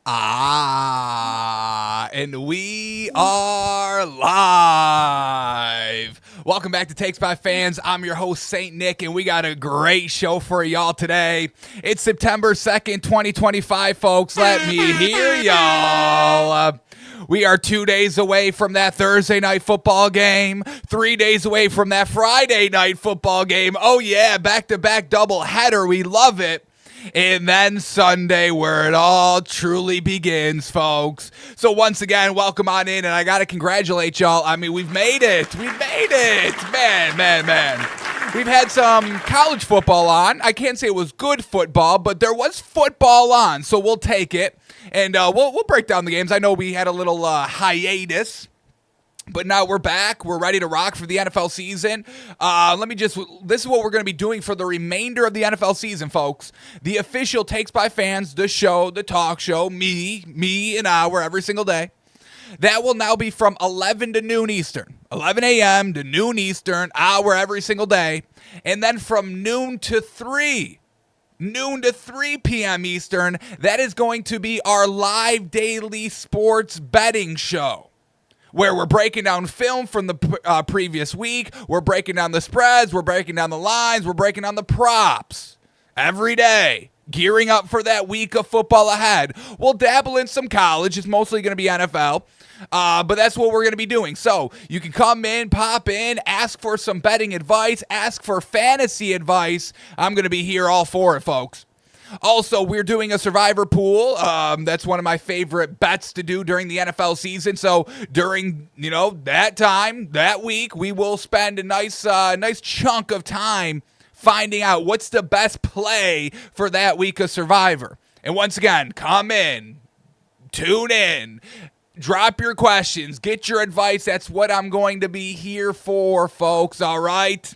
And we are live. Welcome back to Takes by Fans. I'm your host, St. Nick, and we got a great show for y'all today. It's September 2nd, 2025, folks. Let me hear y'all. We are 2 days away from that Thursday night football game, 3 days away from that Friday night football game. Oh, yeah, back-to-back double header. We love it. And then Sunday, where it all truly begins, folks. So once again, welcome on in, and I got to congratulate y'all. I mean, we've made it. We've made it. Man. We've had some college football on. I can't say it was good football, but there was football on, so we'll take it. And we'll break down the games. I know we had a little hiatus. But now we're back. We're ready to rock for the NFL season. This is what we're going to be doing for the remainder of the NFL season, folks. The official Takes by Fans, the show, the talk show, me an hour every single day. That will now be from 11 to noon Eastern. 11 a.m. to noon Eastern, hour every single day. And then from noon to 3 p.m. Eastern, that is going to be our live daily sports betting show, where we're breaking down film from the previous week. We're breaking down the spreads. We're breaking down the lines. We're breaking down the props every day, gearing up for that week of football ahead. We'll dabble in some college. It's mostly going to be NFL, but that's what we're going to be doing. So you can come in, pop in, ask for some betting advice, ask for fantasy advice. I'm going to be here all for it, folks. Also, we're doing a survivor pool. That's one of my favorite bets to do during the NFL season. So during, that time, that week, we will spend a nice chunk of time finding out what's the best play for that week of survivor. And once again, come in, tune in, drop your questions, get your advice. That's what I'm going to be here for, folks. All right.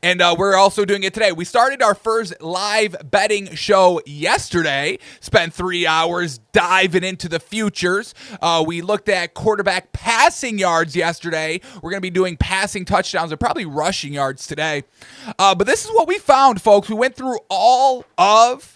And we're also doing it today. We started our first live betting show yesterday. Spent 3 hours diving into the futures. We looked at quarterback passing yards yesterday. We're going to be doing passing touchdowns and probably rushing yards today. But this is what we found, folks. We went through all of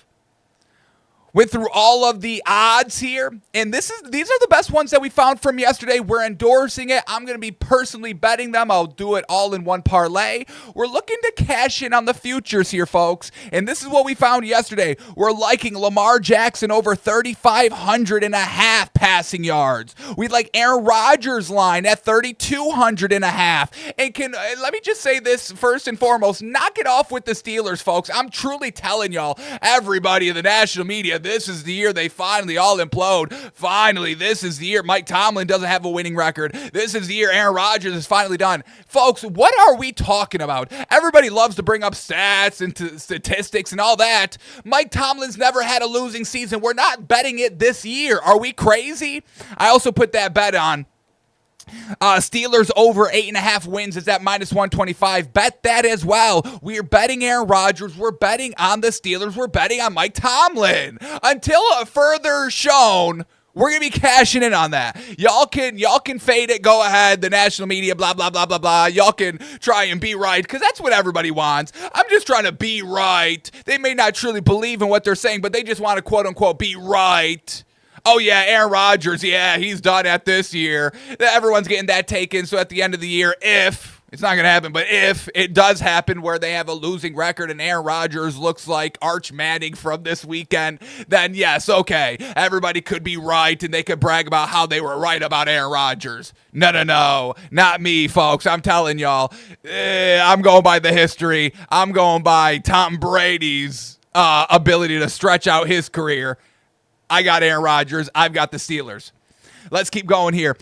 the odds here, and these are the best ones that we found from yesterday. We're endorsing it. I'm going to be personally betting them. I'll do it all in one parlay. We're looking to cash in on the futures here, folks, and this is what we found yesterday. We're liking Lamar Jackson over 3,500 and a half passing yards. We like Aaron Rodgers line at 3,200 and a half. And let me just say this first and foremost, knock it off with the Steelers, folks. I'm truly telling y'all, everybody in the national media, this is the year they finally all implode. Finally, this is the year Mike Tomlin doesn't have a winning record. This is the year Aaron Rodgers is finally done. Folks, what are we talking about? Everybody loves to bring up stats and statistics and all that. Mike Tomlin's never had a losing season. We're not betting it this year. Are we crazy? I also put that bet on. Steelers over 8.5 wins is at -125. Bet that as well. We're betting Aaron Rodgers. We're betting on the Steelers. We're betting on Mike Tomlin. Until further shown, we're going to be cashing in on that. Y'all can fade it. Go ahead. The national media, blah, blah, blah, blah, blah. Y'all can try and be right because that's what everybody wants. I'm just trying to be right. They may not truly believe in what they're saying, but they just want to quote unquote be right. Oh, yeah, Aaron Rodgers, yeah, he's done at this year. Everyone's getting that taken. So at the end of the year, if, it's not going to happen, but if it does happen where they have a losing record and Aaron Rodgers looks like Arch Manning from this weekend, then yes, okay, everybody could be right and they could brag about how they were right about Aaron Rodgers. No, not me, folks. I'm telling y'all, I'm going by the history. I'm going by Tom Brady's ability to stretch out his career. I got Aaron Rodgers. I've got the Steelers. Let's keep going here.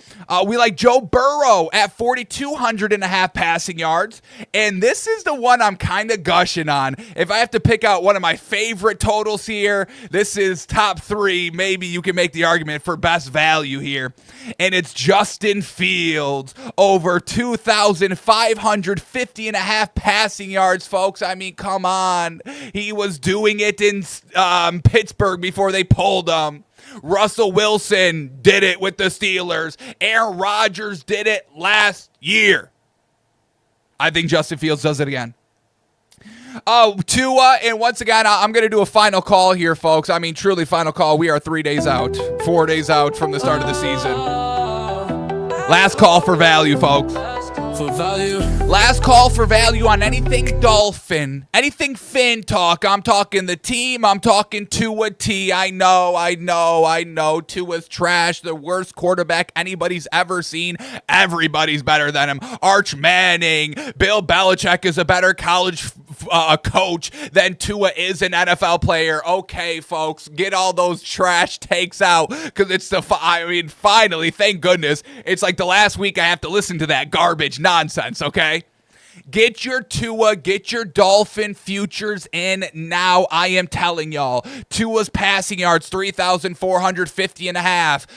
We like Joe Burrow at 4,200 and a half passing yards. And this is the one I'm kind of gushing on. If I have to pick out one of my favorite totals here, this is top 3. Maybe you can make the argument for best value here. And it's Justin Fields over 2,550 and a half passing yards, folks. I mean, come on. He was doing it in Pittsburgh before they pulled him. Russell Wilson did it with the Steelers. Aaron Rodgers did it last year. I think Justin Fields does it again. Tua, and once again, I'm going to do a final call here, folks. I mean, truly final call. We are 3 days out, 4 days out from the start of the season. Last call for value, folks. Last call for value on anything Dolphin, anything Finn talk. I'm talking the team. I'm talking Tua T. I know. Tua's trash. The worst quarterback anybody's ever seen. Everybody's better than him. Arch Manning. Bill Belichick is a better college coach than Tua is an NFL player. Okay, folks, get all those trash takes out because it's finally, thank goodness, it's like the last week I have to listen to that garbage nonsense, okay? Get your Tua, get your Dolphin futures in now. I am telling y'all, Tua's passing yards, 3,450 and a half.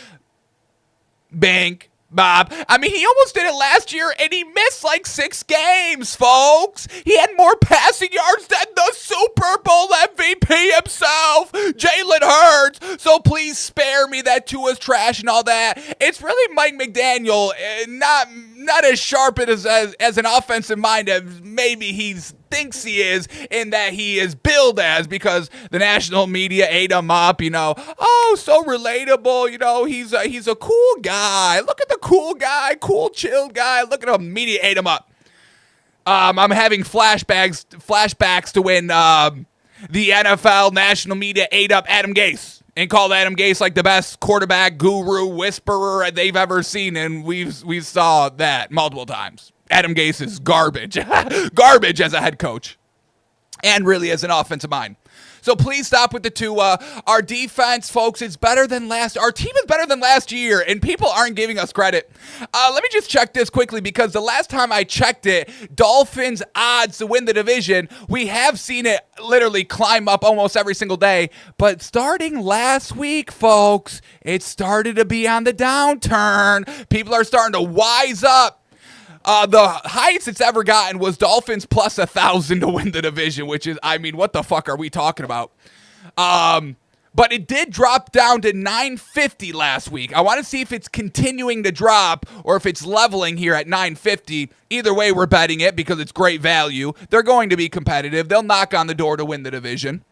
Bank. Bob. I mean, he almost did it last year, and he missed like 6 games, folks. He had more passing yards than the Super Bowl MVP himself, Jalen Hurts. So please spare me that Tua's trash and all that. It's really Mike McDaniel, not as sharp as an offensive mind as maybe he thinks he is, in that he is billed as, because the national media ate him up, oh, so relatable, he's a cool guy. Look at the cool guy, cool, chilled guy. Look at him, media ate him up. I'm having flashbacks to when the NFL national media ate up Adam Gase and called Adam Gase like the best quarterback guru whisperer they've ever seen, and we saw that multiple times. Adam Gase is garbage. Garbage as a head coach. And really as an offensive mind. So please stop with the Tua. Our defense, folks, is better than our team is better than last year, and people aren't giving us credit. Let me just check this quickly, because the last time I checked it, Dolphins' odds to win the division, we have seen it literally climb up almost every single day. But starting last week, folks, it started to be on the downturn. People are starting to wise up. The highest it's ever gotten was Dolphins plus 1,000 to win the division, which is, what the fuck are we talking about? But it did drop down to 950 last week. I want to see if it's continuing to drop or if it's leveling here at 950. Either way, we're betting it because it's great value. They're going to be competitive. They'll knock on the door to win the division.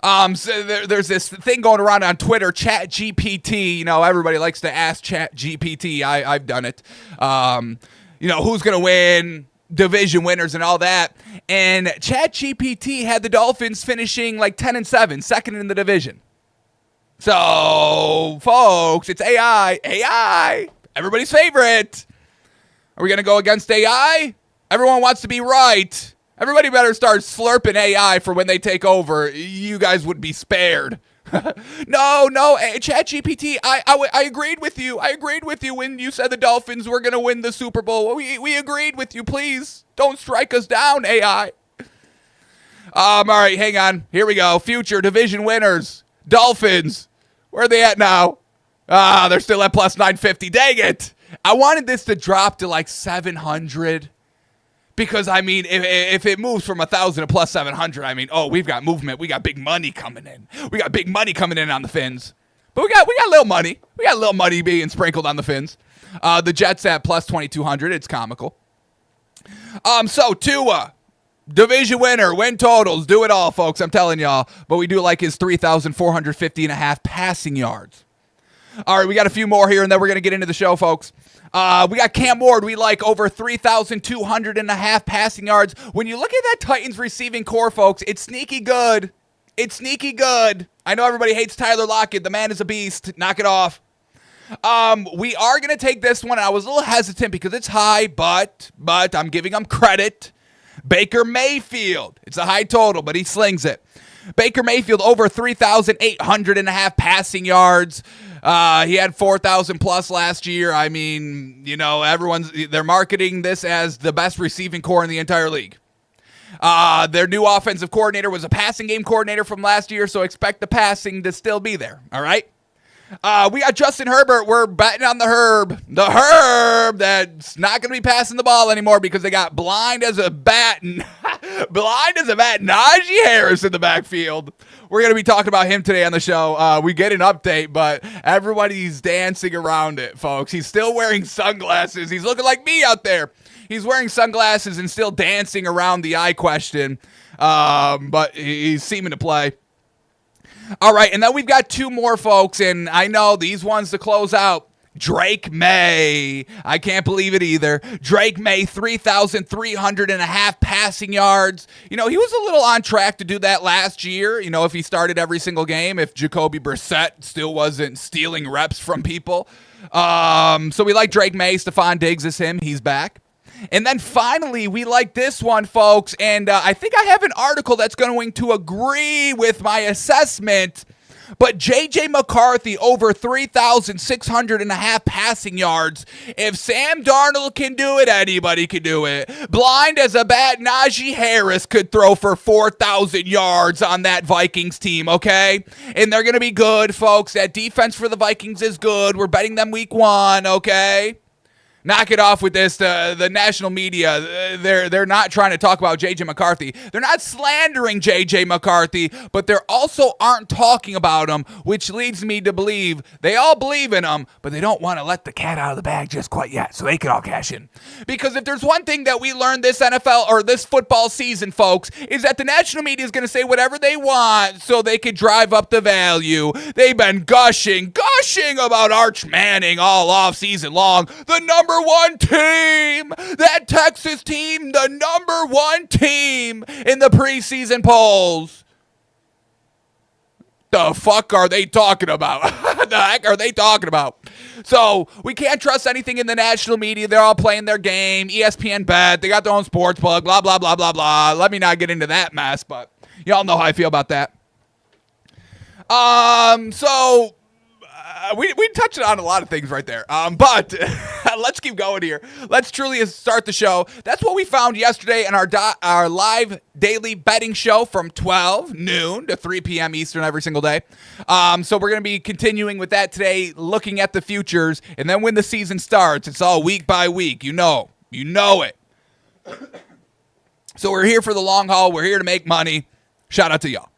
So there's this thing going around on Twitter, ChatGPT. Everybody likes to ask ChatGPT. I've done it. Who's going to win, division winners and all that. And ChatGPT had the Dolphins finishing like 10-7, second in the division. So, folks, it's AI, everybody's favorite. Are we going to go against AI? Everyone wants to be right. Everybody better start slurping AI for when they take over. You guys would be spared. No, ChatGPT, I agreed with you. I agreed with you when you said the Dolphins were going to win the Super Bowl. We agreed with you. Please don't strike us down, AI. All right, hang on. Here we go. Future division winners. Dolphins. Where are they at now? They're still at plus 950. Dang it. I wanted this to drop to like 700. Because, if it moves from 1,000 to plus 700, we've got movement. We got big money coming in. We got big money coming in on the Fins. But we got little money. We got little money being sprinkled on the Fins. The Jets at plus 2,200. It's comical. So, Tua, division winner, win totals, do it all, folks. I'm telling y'all. But we do like his 3,450 and a half passing yards. All right, we got a few more here, and then we're going to get into the show, folks. We got Cam Ward. We like over 3,200 and a half passing yards. When you look at that Titans receiving core, folks, it's sneaky good. It's sneaky good. I know everybody hates Tyler Lockett. The man is a beast. Knock it off. We are going to take this one. I was a little hesitant because it's high, but I'm giving him credit. Baker Mayfield. It's a high total, but he slings it. Baker Mayfield over 3,800 and a half passing yards. He had 4,000 plus last year. They're marketing this as the best receiving core in the entire league. Their new offensive coordinator was a passing game coordinator from last year, so expect the passing to still be there. All right. We got Justin Herbert. We're betting on the Herb. The Herb that's not going to be passing the ball anymore because they got blind as a bat and Blind as a bat, Najee Harris in the backfield. We're going to be talking about him today on the show. We get an update, but everybody's dancing around it, folks. He's still wearing sunglasses. He's looking like me out there. He's wearing sunglasses and still dancing around the eye question, but he's seeming to play. All right, and then we've got two more, folks, and I know these ones to close out. Drake May. I can't believe it either. Drake May, 3,300.5 passing yards. You know, he was a little on track to do that last year, you know, if he started every single game, if Jacoby Brissett still wasn't stealing reps from people. So we like Drake May. Stephon Diggs is him. He's back. And then finally, we like this one, folks, and I think I have an article that's going to agree with my assessment. But J.J. McCarthy over 3,600.5 passing yards. If Sam Darnold can do it, anybody can do it. Blind as a bat, Najee Harris could throw for 4,000 yards on that Vikings team, okay? And they're going to be good, folks. That defense for the Vikings is good. We're betting them week 1, okay? Knock it off with this. The national media, they're not trying to talk about J.J. McCarthy. They're not slandering J.J. McCarthy, but they also aren't talking about him, which leads me to believe they all believe in him, but they don't want to let the cat out of the bag just quite yet, so they can all cash in. Because if there's one thing that we learned this NFL or this football season, folks, is that the national media is going to say whatever they want so they can drive up the value. They've been gushing about Arch Manning all off season long. The number one team, that Texas team, the number one team in the preseason polls. The fuck are they talking about? The heck are they talking about? So we can't trust anything in the national media. They're all playing their game. ESPN bet. They got their own sports book. Blah, blah, blah, blah, blah. Let me not get into that mess, but y'all know how I feel about that. We touched on a lot of things right there. But let's keep going here. Let's truly start the show. That's what we found yesterday in our live daily betting show from 12 noon to 3 p.m. Eastern every single day. So we're going to be continuing with that today, looking at the futures. And then when the season starts, it's all week by week. You know it. So we're here for the long haul. We're here to make money. Shout out to y'all.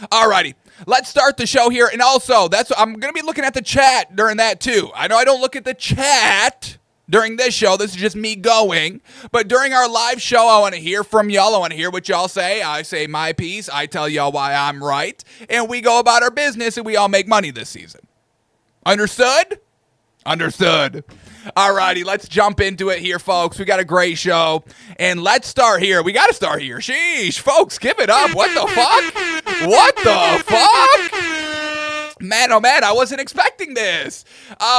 Alrighty. Let's start the show here. And also, I'm going to be looking at the chat during that too. I know I don't look at the chat during this show. This is just me going. But during our live show, I want to hear from y'all. I want to hear what y'all say. I say my piece. I tell y'all why I'm right. And we go about our business and we all make money this season. Understood? Understood. Alrighty, let's jump into it here, folks. We got a great show. And let's start here. We got to start here. Sheesh, folks, give it up. What the fuck? What the fuck? Man, oh man, I wasn't expecting this.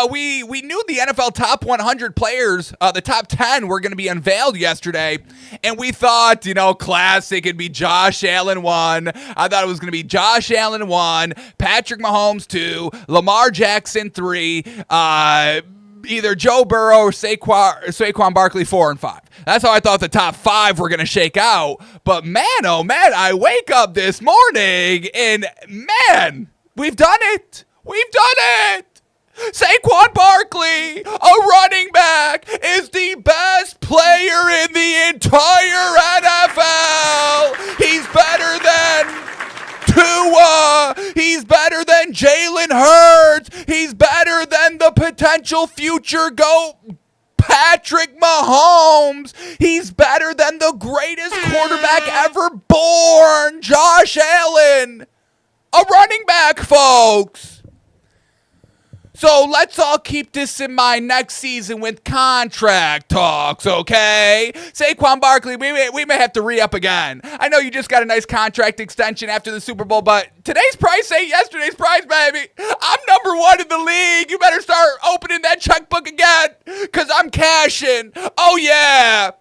We knew the NFL top 100 players, the top 10 were going to be unveiled yesterday. And we thought, classic, it'd be Josh Allen 1. I thought it was going to be Josh Allen 1, Patrick Mahomes 2, Lamar Jackson 3, either Joe Burrow or Saquon Barkley 4 and 5. That's how I thought the top 5 were going to shake out. But man, oh man, I wake up this morning and man, we've done it. We've done it. Saquon Barkley, a running back, is the best player in the entire NFL. He's better than Tua. He's better than Jalen Hurts. He's better than the potential future GOAT Patrick Mahomes. He's better than the greatest quarterback ever born, Josh Allen. A running back, folks. So let's all keep this in mind next season with contract talks, okay? Saquon Barkley, we may have to re-up again. I know you just got a nice contract extension after the Super Bowl, but today's price ain't yesterday's price, baby. I'm number 1 in the league. You better start opening that checkbook again, because I'm cashing. Oh, yeah.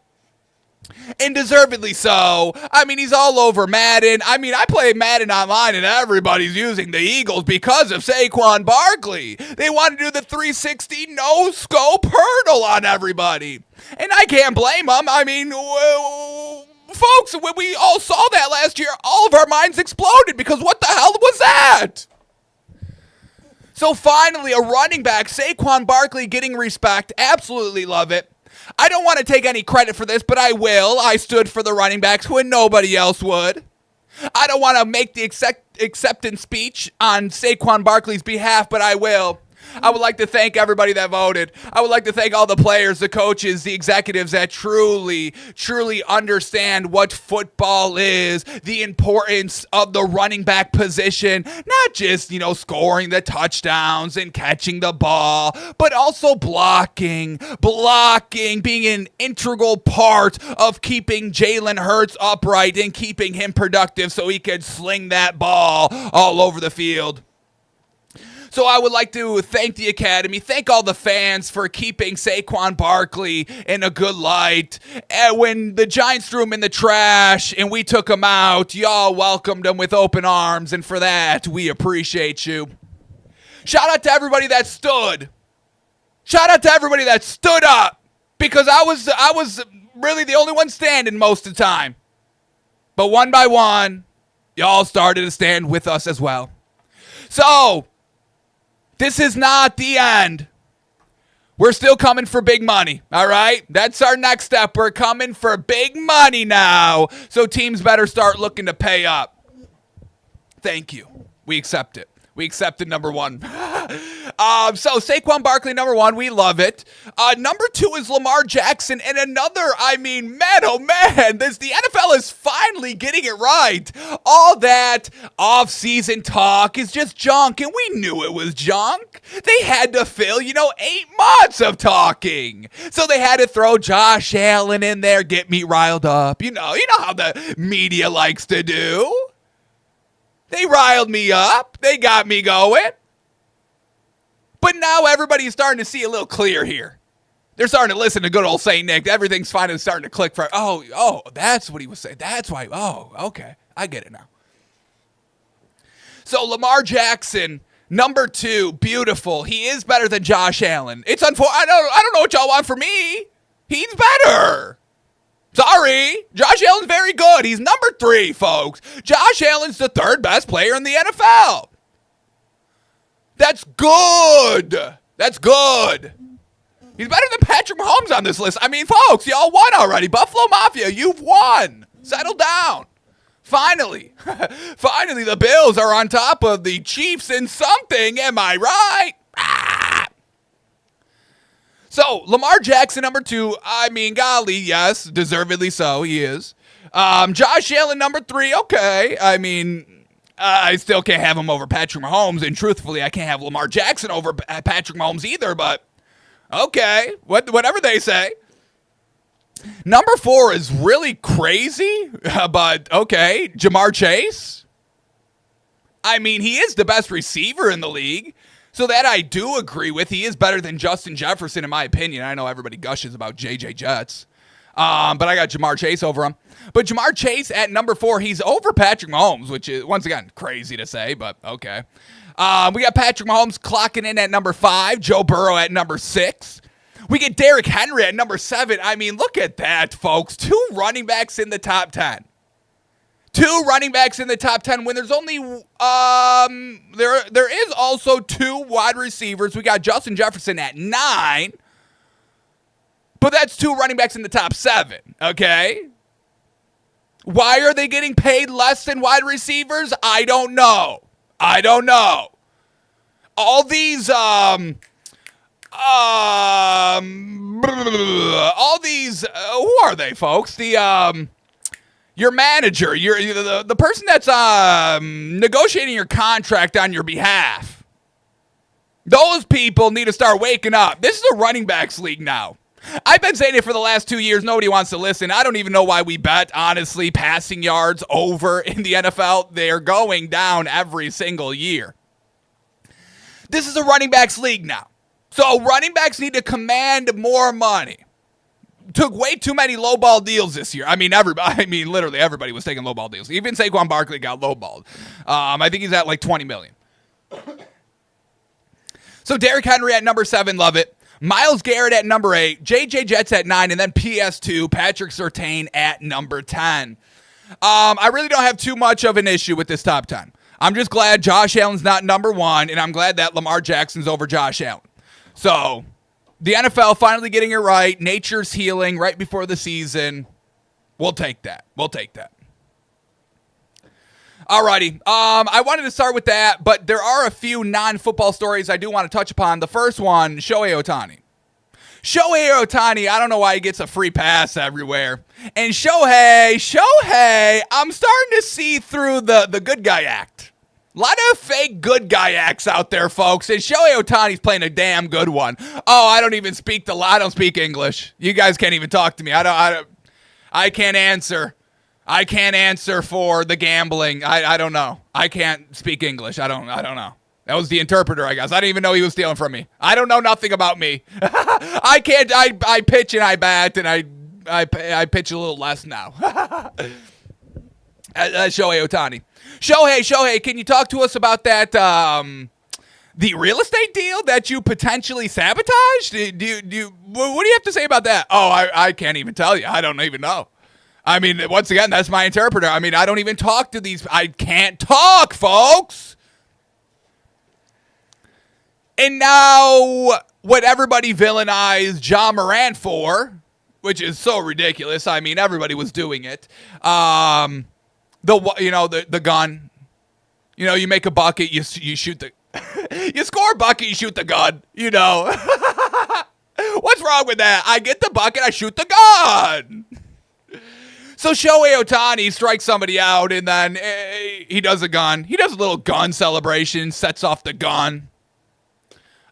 And deservedly so. I mean, he's all over Madden. I mean, I play Madden online and everybody's using the Eagles because of Saquon Barkley. They want to do the 360 no-scope hurdle on everybody. And I can't blame them. I mean, folks, when we all saw that last year, all of our minds exploded because what the hell was that? So finally, a running back, Saquon Barkley, getting respect. Absolutely love it. I don't want to take any credit for this, but I will. I stood for the running backs when nobody else would. I don't want to make the acceptance speech on Saquon Barkley's behalf, but I will. I would like to thank everybody that voted. I would like to thank all the players, the coaches, the executives that truly, truly understand what football is, the importance of the running back position, not just, scoring the touchdowns and catching the ball, but also blocking, being an integral part of keeping Jalen Hurts upright and keeping him productive so he could sling that ball all over the field. So I would like to thank the Academy, thank all the fans for keeping Saquon Barkley in a good light. And when the Giants threw him in the trash and we took him out, y'all welcomed him with open arms, and for that, we appreciate you. Shout out to everybody that stood. Shout out to everybody that stood up, because I was really the only one standing most of the time. But one by one, y'all started to stand with us as well. So, this is not the end. We're still coming for big money, all right? That's our next step. We're coming for big money now, so teams better start looking to pay up. Thank you. We accept it. We accepted number one. So Saquon Barkley, number one, we love it. Number two is Lamar Jackson, and another, man, oh man, the NFL is finally getting it right. All that off-season talk is just junk, and we knew it was junk. They had to fill, 8 months of talking. So they had to throw Josh Allen in there, get me riled up. You know how the media likes to do. They riled me up. They got me going. But now everybody's starting to see a little clear here. They're starting to listen to good old St. Nick. Everything's finally starting to click for, that's what he was saying. That's why, okay. I get it now. So Lamar Jackson, number two, beautiful. He is better than Josh Allen. It's unfortunate. I don't know what y'all want from me. He's better. Sorry, Josh Allen's very good. He's number three, folks. Josh Allen's the third best player in the NFL. That's good. That's good. He's better than Patrick Mahomes on this list. Folks, y'all won already. Buffalo Mafia, you've won. Settle down. Finally. Finally, the Bills are on top of the Chiefs in something. Am I right? So, Lamar Jackson, number two, golly, yes, deservedly so, he is. Josh Allen, number three, okay. I still can't have him over Patrick Mahomes, and truthfully, I can't have Lamar Jackson over Patrick Mahomes either, but okay, whatever they say. Number four is really crazy, but okay, Ja'Marr Chase. He is the best receiver in the league. So that I do agree with. He is better than Justin Jefferson, in my opinion. I know everybody gushes about JJ Jets. But I got Ja'Marr Chase over him. But Ja'Marr Chase at number four, he's over Patrick Mahomes, which is, once again, crazy to say, but okay. We got Patrick Mahomes clocking in at number five. Joe Burrow at number six. We get Derrick Henry at number seven. Look at that, folks. 2 running backs in the top 10. 2 running backs in the top 10 when there's only, there is also 2 wide receivers. We got Justin Jefferson at 9, but that's 2 running backs in the top 7, okay? Why are they getting paid less than wide receivers? I don't know. All these, who are they, folks? Your manager, the person that's negotiating your contract on your behalf. Those people need to start waking up. This is a running backs league now. I've been saying it for the last 2 years. Nobody wants to listen. I don't even know why we bet, honestly, passing yards over in the NFL. They're going down every single year. This is a running backs league now. So running backs need to command more money. Took way too many lowball deals this year. Literally everybody was taking lowball deals. Even Saquon Barkley got lowballed. I think he's at like $20 million. So Derrick Henry at number 7, love it. Myles Garrett at number 8. JJ Jetts at 9, and then PS2, Patrick Surtain at number 10. I really don't have too much of an issue with this top 10. I'm just glad Josh Allen's not number 1, and I'm glad that Lamar Jackson's over Josh Allen. So The NFL finally getting it right. Nature's healing right before the season. We'll take that. Alrighty. I wanted to start with that, but there are a few non-football stories I do want to touch upon. The first one, Shohei Ohtani. I don't know why he gets a free pass everywhere. And Shohei, I'm starting to see through the good guy act. A lot of fake good guy acts out there, folks. And Shohei Ohtani's playing a damn good one. Oh, I don't speak English. You guys can't even talk to me. I can't answer. I can't answer for the gambling. I don't know. I can't speak English. I don't know. That was the interpreter, I guess. I didn't even know he was stealing from me. I don't know nothing about me. I pitch and I bat, and I pitch a little less now. Shohei Ohtani. Shohei, can you talk to us about that, the real estate deal that you potentially sabotaged? What do you have to say about that? Oh, I can't even tell you. I don't even know. I mean, once again, that's my interpreter. I mean, I don't even talk to these. I can't talk, folks. And now, what everybody villainized Ja Morant for, which is so ridiculous. I mean, everybody was doing it. The gun. You know, you make a bucket, you shoot the. You score a bucket, you shoot the gun. You know. What's wrong with that? I get the bucket, I shoot the gun. So Shohei Ohtani strikes somebody out, and then he does a gun. He does a little gun celebration, sets off the gun.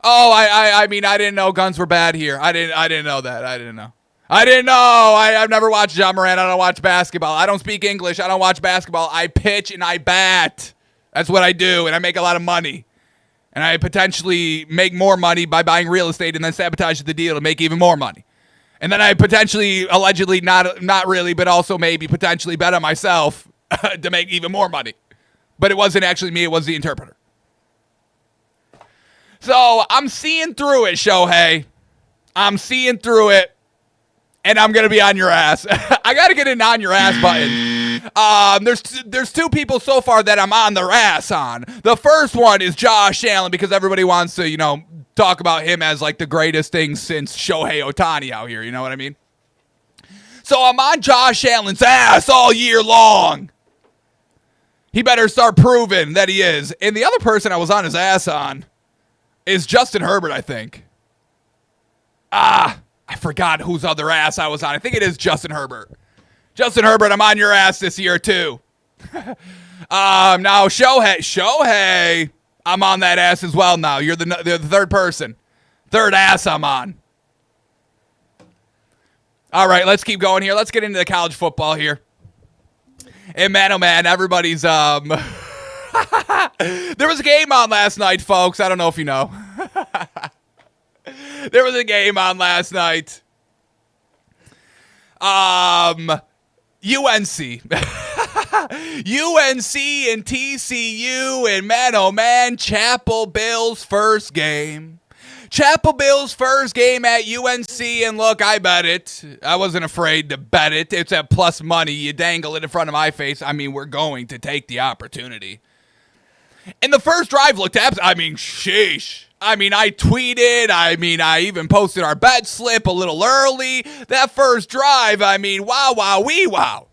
Oh, I mean, I didn't know guns were bad here. I didn't know that. I didn't know. I've never watched Ja Morant. I don't watch basketball. I don't speak English. I don't watch basketball. I pitch and I bat. That's what I do, and I make a lot of money. And I potentially make more money by buying real estate and then sabotage the deal to make even more money. And then I potentially, allegedly, not really, but also maybe potentially bet on myself to make even more money. But it wasn't actually me. It was the interpreter. So I'm seeing through it, Shohei. I'm seeing through it. And I'm going to be on your ass. I got to get an on your ass button. There's two people so far that I'm on their ass on. The first one is Josh Allen, because everybody wants to, talk about him as like the greatest thing since Shohei Ohtani out here. You know what I mean? So I'm on Josh Allen's ass all year long. He better start proving that he is. And the other person I was on his ass on is Justin Herbert, I think. I forgot whose other ass I was on. I think it is Justin Herbert. Justin Herbert, I'm on your ass this year too. Now Shohei, I'm on that ass as well now. You're the third person. Third ass I'm on. All right, let's keep going here. Let's get into the college football here. And man, oh man, everybody's there was a game on last night, folks. I don't know if you know. There was a game on last night. UNC. UNC and TCU, and man, oh man, Chapel Bill's first game. Chapel Bill's first game at UNC, and look, I bet it. I wasn't afraid to bet it. It's at plus money. You dangle it in front of my face. I mean, we're going to take the opportunity. And the first drive looked sheesh. I mean, I tweeted. I even posted our bet slip a little early. That first drive, wow.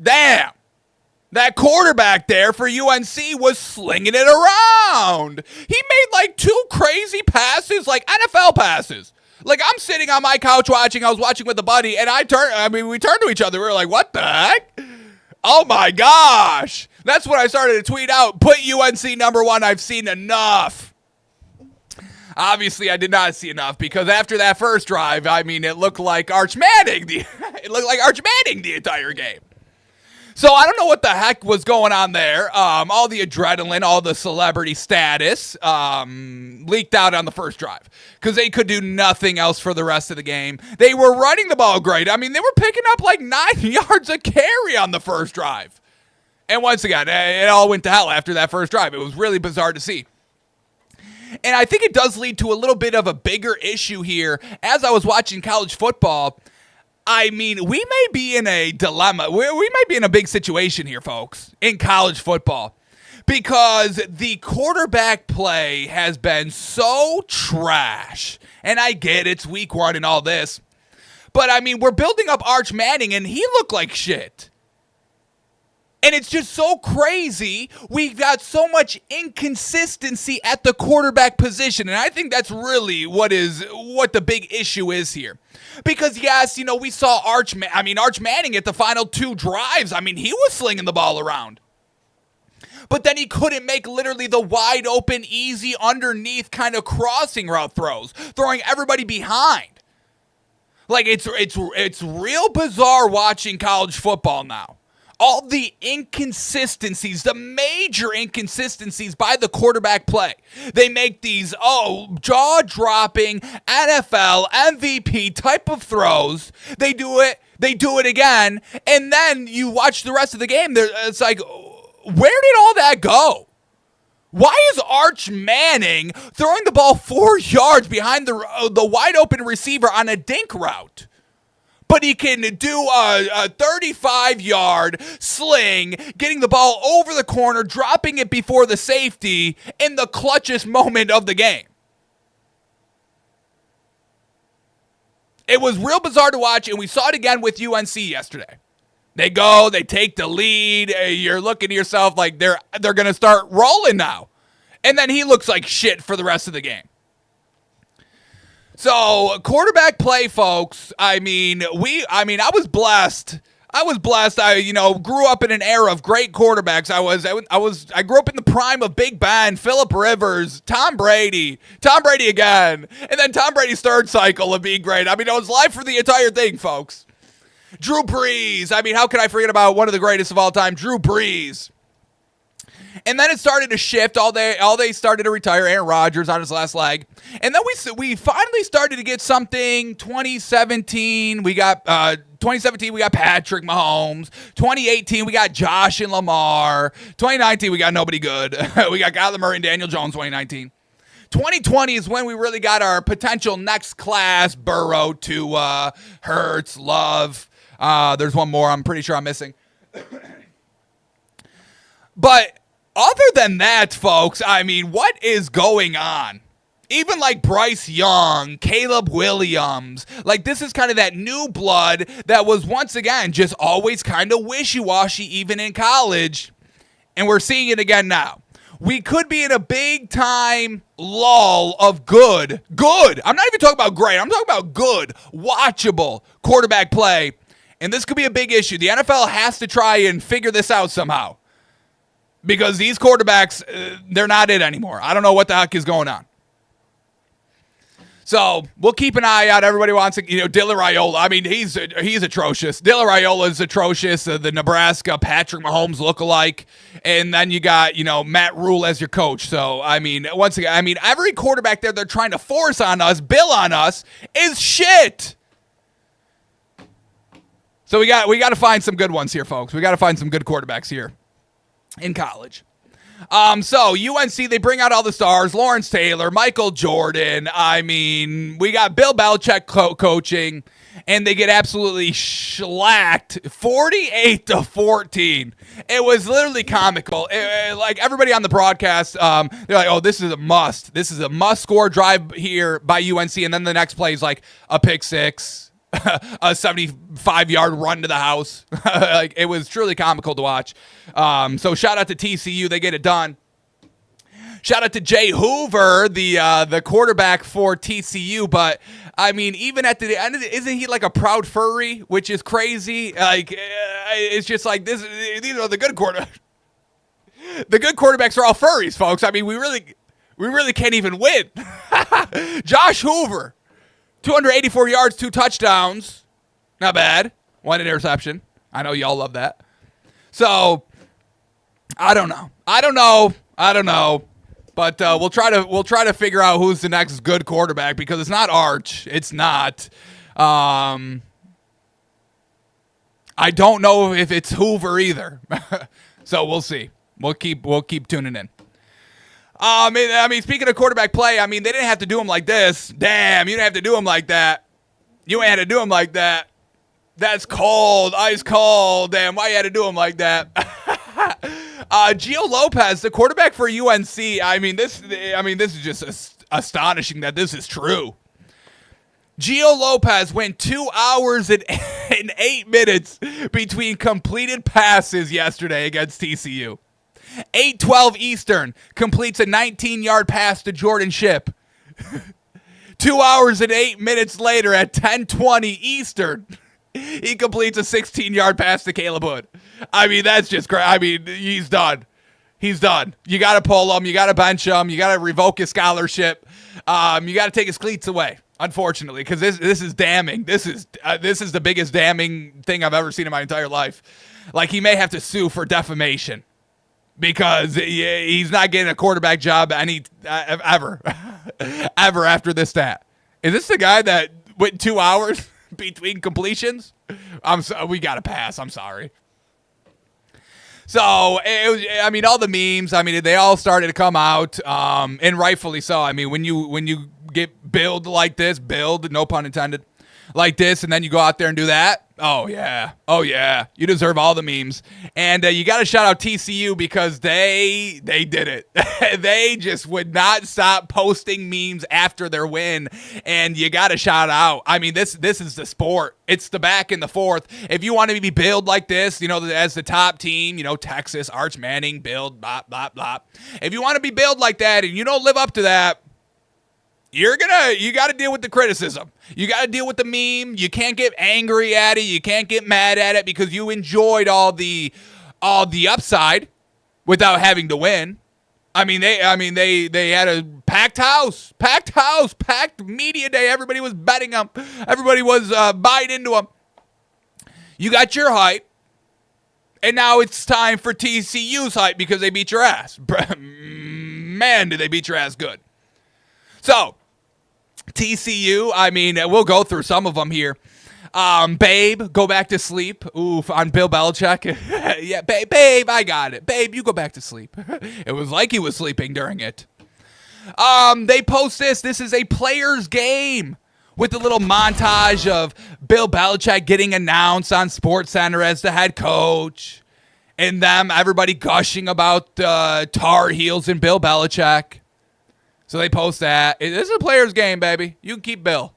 Damn. That quarterback there for UNC was slinging it around. He made like two crazy passes, like NFL passes. Like, I'm sitting on my couch watching. I was watching with a buddy, and we turned to each other. We were like, what the heck? Oh, my gosh. That's when I started to tweet out, put UNC number one. I've seen enough. Obviously, I did not see enough, because after that first drive, it looked like Arch Manning. It looked like Arch Manning the entire game. So I don't know what the heck was going on there. All the adrenaline, all the celebrity status leaked out on the first drive, because they could do nothing else for the rest of the game. They were running the ball great. They were picking up like 9 yards a carry on the first drive. And once again, it all went to hell after that first drive. It was really bizarre to see. And I think it does lead to a little bit of a bigger issue here. As I was watching college football, we may be in a dilemma. We might be in a big situation here, folks, in college football. because the quarterback play has been so trash. And I get it's week one and all this. But, I mean, we're building up Arch Manning, and he looked like shit. And it's just so crazy. We've got so much inconsistency at the quarterback position. And I think that's really what the big issue is here. Because, yes, we saw Arch Manning at the final 2 drives. I mean, he was slinging the ball around. But then he couldn't make literally the wide open, easy, underneath kind of crossing route throws, throwing everybody behind. Like, it's real bizarre watching college football now. All the inconsistencies, the major inconsistencies by the quarterback play. They make these, jaw-dropping NFL MVP type of throws. They do it again, and then you watch the rest of the game. It's like, where did all that go? Why is Arch Manning throwing the ball 4 yards behind the wide open receiver on a dink route? But he can do a 35-yard sling, getting the ball over the corner, dropping it before the safety in the clutchest moment of the game. It was real bizarre to watch, and we saw it again with UNC yesterday. They take the lead. You're looking to yourself like they're going to start rolling now. And then he looks like shit for the rest of the game. So, quarterback play, folks. I was blessed. I grew up in an era of great quarterbacks. I grew up in the prime of Big Ben, Phillip Rivers, Tom Brady again, and then Tom Brady's third cycle of being great. I was live for the entire thing, folks. Drew Brees. How can I forget about one of the greatest of all time, Drew Brees? And then it started to shift. All they started to retire Aaron Rodgers on his last leg. And then we finally started to get something. 2017, we got Patrick Mahomes. 2018, we got Josh and Lamar. 2019, we got nobody good. We got Kyler Murray and Daniel Jones 2019. 2020 is when we really got our potential next class, Burrow to Hurts, Love. There's one more I'm pretty sure I'm missing. But other than that, folks, what is going on? Even like Bryce Young, Caleb Williams, like this is kind of that new blood that was once again just always kind of wishy-washy even in college. And we're seeing it again now. We could be in a big-time lull of good. I'm not even talking about great. I'm talking about good, watchable quarterback play. And this could be a big issue. The NFL has to try and figure this out somehow. Because these quarterbacks, they're not it anymore. I don't know what the heck is going on. So we'll keep an eye out. Everybody wants to, Dylan Raiola. He's atrocious. Dylan Raiola is atrocious. The Nebraska Patrick Mahomes lookalike. And then you got, Matt Rule as your coach. So, once again, every quarterback there they're trying to force on us, bill on us, is shit. So we got to find some good ones here, folks. We got to find some good quarterbacks here in college. So UNC, they bring out all the stars, Lawrence Taylor, Michael Jordan. We got Bill Belichick coaching, and they get absolutely shellacked 48-14. It was literally comical. Like everybody on the broadcast, they're like, oh, this is a must. This is a must score drive here by UNC. And then the next play is like a pick six. A 75-yard run to the house. Like it was truly comical to watch. So shout out to TCU, they get it done. Shout out to Jay Hoover, the quarterback for TCU. But even at the end, isn't he like a proud furry, which is crazy? Like it's just like this. These are the good quarterbacks. The good quarterbacks are all furries, folks. We really can't even win. Josh Hoover. 284 yards, 2 touchdowns. Not bad. 1 interception. I know y'all love that. So, I don't know. But we'll try to figure out who's the next good quarterback because it's not Arch. It's not. I don't know if it's Hoover either. So we'll see. We'll keep tuning in. Speaking of quarterback play, they didn't have to do him like this. Damn, you didn't have to do him like that. You ain't had to do him like that. That's cold, ice cold. Damn, why you had to do him like that? Gio Lopez, the quarterback for UNC. I mean, this is just astonishing that this is true. Gio Lopez went 2 hours and 8 minutes between completed passes yesterday against TCU. 8:12 Eastern completes a 19-yard pass to Jordan Shipp. 2 hours and 8 minutes later at 10:20 Eastern, he completes a 16-yard pass to Caleb Hood. I mean, that's just great. I mean, he's done. He's done. You got to pull him. You got to bench him. You got to revoke his scholarship. You got to take his cleats away, unfortunately, because this is damning. This is the biggest damning thing I've ever seen in my entire life. Like, he may have to sue for defamation because he's not getting a quarterback job ever after this stat. Is this the guy that went 2 hours between completions? We got to pass. I'm sorry. So, all the memes, they all started to come out, and rightfully so. I mean, when you get billed like this, no pun intended, like this, and then you go out there and do that, oh yeah, you deserve all the memes. And you got to shout out TCU because they did it. They just would not stop posting memes after their win, and you got to shout out. I mean, this is the sport. It's the back and the forth. If you want to be billed like this, as the top team, Texas, Arch Manning, billed, blah, blah, blah. If you want to be billed like that and you don't live up to that, you got to deal with the criticism. You got to deal with the meme. You can't get angry at it. You can't get mad at it because you enjoyed all the upside without having to win. They had a packed house, packed media day. Everybody was betting them. Everybody was buying into them. You got your hype, and now it's time for TCU's hype because they beat your ass. Man, did they beat your ass good. So, TCU, we'll go through some of them here. Babe, go back to sleep. Oof, on Bill Belichick. Yeah, babe, I got it. Babe, you go back to sleep. It was like he was sleeping during it. They post this. This is a player's game with a little montage of Bill Belichick getting announced on SportsCenter as the head coach. And everybody gushing about Tar Heels and Bill Belichick. So they post that. This is a player's game, baby. You can keep Bill.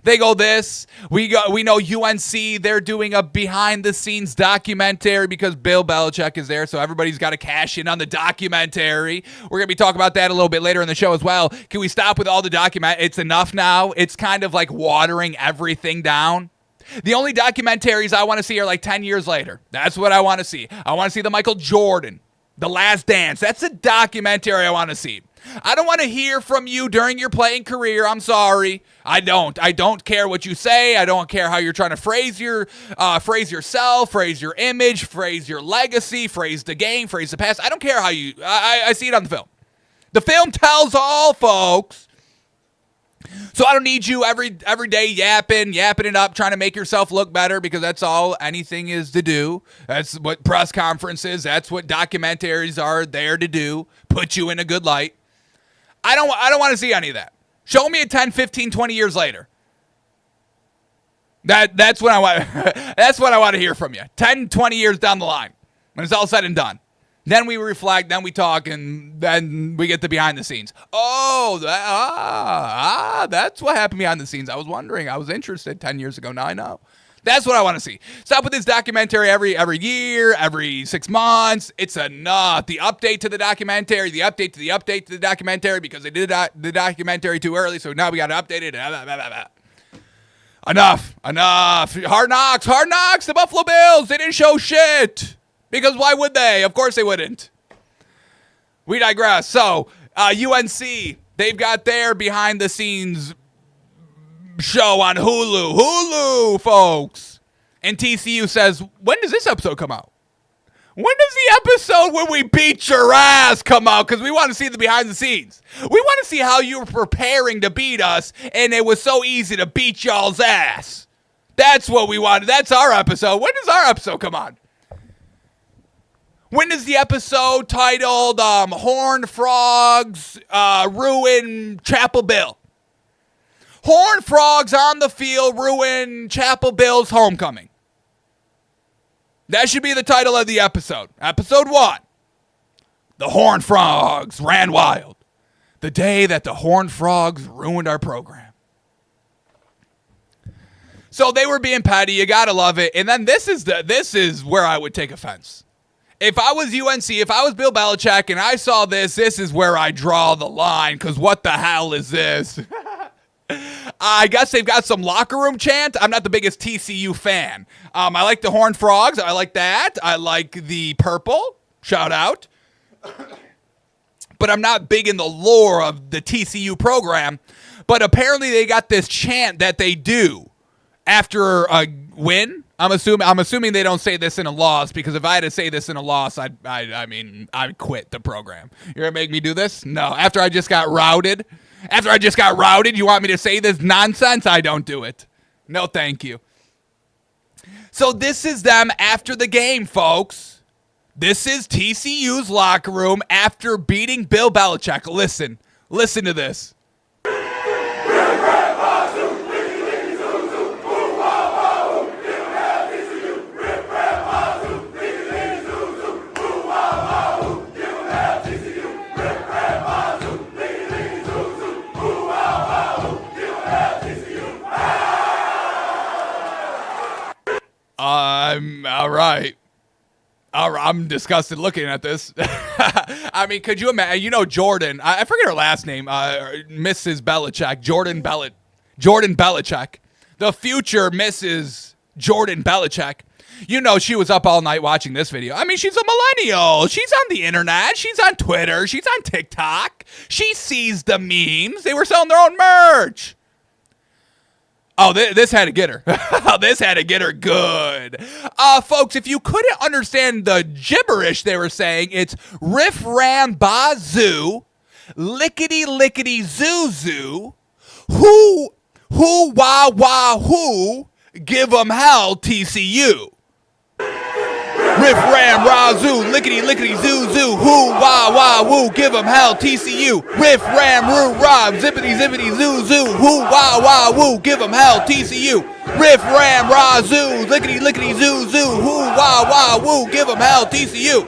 They go this. We know UNC, they're doing a behind-the-scenes documentary because Bill Belichick is there, so everybody's got to cash in on the documentary. We're going to be talking about that a little bit later in the show as well. Can we stop with all the document? It's enough now. It's kind of like watering everything down. The only documentaries I want to see are like 10 years later. That's what I want to see. I want to see the Michael Jordan, The Last Dance. That's a documentary I want to see. I don't want to hear from you during your playing career. I'm sorry. I don't care what you say. I don't care how you're trying to phrase yourself, phrase your image, phrase your legacy, phrase the game, phrase the past. I don't care how you. I see it on the film. The film tells all, folks. So I don't need you every day yapping it up, trying to make yourself look better, because that's all anything is to do. That's what press conferences, that's what documentaries are there to do, put you in a good light. I don't want to see any of that. Show me it 10, 15, 20 years later. That's what I want. That's what I want to hear from you. 10, 20 years down the line, when it's all said and done. Then we reflect, then we talk, and then we get the behind the scenes. Oh, that's what happened behind the scenes. I was wondering. I was interested 10 years ago. Now I know. That's what I want to see. Stop with this documentary every year, every 6 months. It's enough. The update to the documentary, the update to the documentary, because they did the documentary too early, so now we got to update it. Enough. Hard Knocks, the Buffalo Bills, they didn't show shit. Because why would they? Of course they wouldn't. We digress. So, UNC, they've got their behind-the-scenes show on Hulu. Hulu, folks. And TCU says, when does this episode come out? When does the episode when we beat your ass come out? Because we want to see the behind the scenes. We want to see how you were preparing to beat us, and it was so easy to beat y'all's ass. That's what we wanted. That's our episode. When does our episode come on? When does the episode titled Horned Frogs Ruin Chapel Bill? Horned Frogs on the field ruin Chapel Bill's homecoming. That should be the title of the episode. Episode 1. The Horned Frogs ran wild. The day that the Horned Frogs ruined our program. So they were being petty. You gotta love it. And then this is where I would take offense. If I was UNC, if I was Bill Belichick and I saw this is where I draw the line. Because what the hell is this? I guess they've got some locker room chant. I'm not the biggest TCU fan. I like the Horned Frogs. I like that. I like the purple. Shout out. But I'm not big in the lore of the TCU program. But apparently they got this chant that they do after a win. I'm assuming they don't say this in a loss, because if I had to say this in a loss, I'd quit the program. You're gonna make me do this? No. After I just got routed, you want me to say this nonsense? I don't do it. No, thank you. So this is them after the game, folks. This is TCU's locker room after beating Bill Belichick. Listen to this. All right. I'm disgusted looking at this. I mean, could you imagine? You know, Jordan. I forget her last name. Mrs. Belichick. Jordan Belichick. The future Mrs. Jordan Belichick. You know, she was up all night watching this video. I mean, she's a millennial. She's on the internet. She's on Twitter. She's on TikTok. She sees the memes. They were selling their own merch. Oh, this had to get her. This had to get her good. Folks, if you couldn't understand the gibberish they were saying, it's riff ram bazoo, lickety lickety zoo zoo, who wah wah who, give 'em hell TCU. Riff ram razoo, lickety lickety zoo zoo, who wah wah woo, give 'em hell TCU. Riff ram roo rob, zippity zippity zoo zoo, who wah wah woo, give 'em hell TCU. Riff ram razoo, lickety lickety zoo zoo, who wah wah woo, give 'em hell TCU.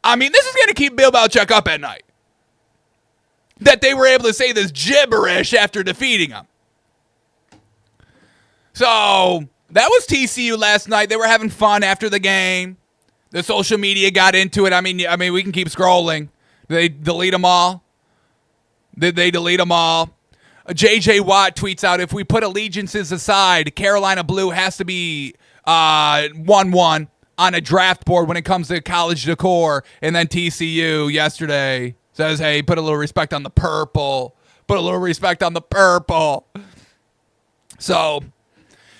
I mean, this is gonna keep Bill Belichick up at night. That they were able to say this gibberish after defeating him. So that was TCU last night. They were having fun after the game. The social media got into it. I mean, we can keep scrolling. Did they delete them all? JJ Watt tweets out, if we put allegiances aside, Carolina Blue has to be 1-1 on a draft board when it comes to college decor. And then TCU yesterday says, hey, put a little respect on the purple. So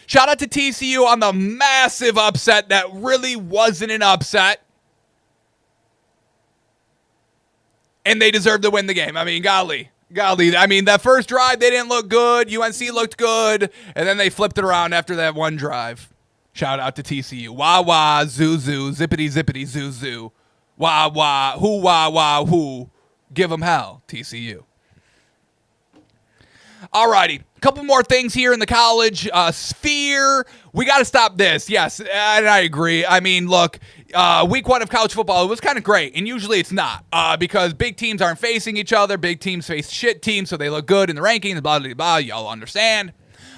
shout out to TCU on the massive upset that really wasn't an upset. And they deserve to win the game. I mean, golly. I mean, that first drive, they didn't look good. UNC looked good. And then they flipped it around after that one drive. Shout out to TCU. Wah, wah, zoo, zoo, zippity, zippity, zoo, zoo. Wah, wah, who. Give them hell, TCU. Alrighty, a couple more things here in the college sphere. We got to stop this. Yes, and I agree. I mean, look, week 1 of college football, it was kind of great, and usually it's not because big teams aren't facing each other. Big teams face shit teams, so they look good in the rankings, blah, blah, blah. Y'all understand.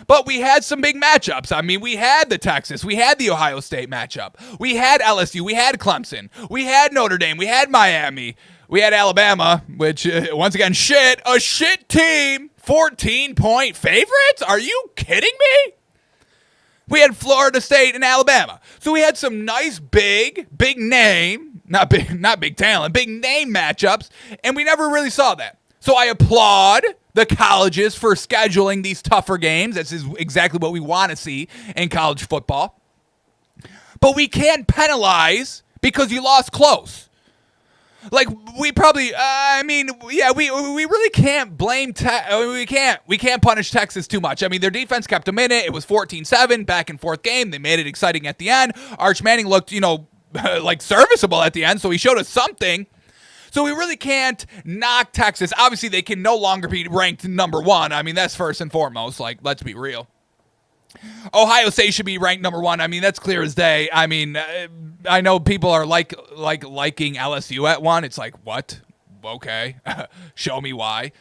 But we had some big matchups. I mean, we had the Texas. We had the Ohio State matchup. We had LSU. We had Clemson. We had Notre Dame. We had Miami. We had Alabama, which, once again, a shit team. 14-point favorites? Are you kidding me? We had Florida State and Alabama. So we had some nice big name, not big talent, big name matchups, and we never really saw that. So I applaud the colleges for scheduling these tougher games. This is exactly what we want to see in college football. But we can't penalize because you lost close. Like, we probably, we really can't blame, we can't punish Texas too much. I mean, their defense kept them in it. It was 14-7, back and forth game. They made it exciting at the end. Arch Manning looked, like serviceable at the end, so he showed us something. So we really can't knock Texas. Obviously, they can no longer be ranked number 1. I mean, that's first and foremost. Like, let's be real. Ohio State should be ranked number 1. I mean, that's clear as day. I mean, I know people are liking LSU at 1. It's like, what? Okay, show me why.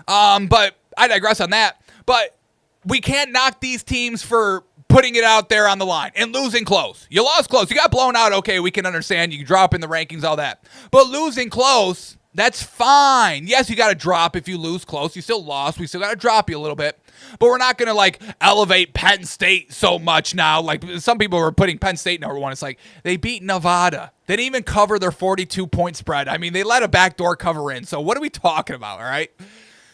But I digress on that. But we can't knock these teams for putting it out there on the line and losing close. You lost close. You got blown out. Okay, we can understand. You can drop in the rankings, all that. But losing close, that's fine. Yes, you got to drop if you lose close. You still lost. We still got to drop you a little bit. But we're not going to, like, elevate Penn State so much now. Like, some people were putting Penn State number 1. It's like, they beat Nevada. They didn't even cover their 42-point spread. I mean, they let a backdoor cover in. So what are we talking about, all right?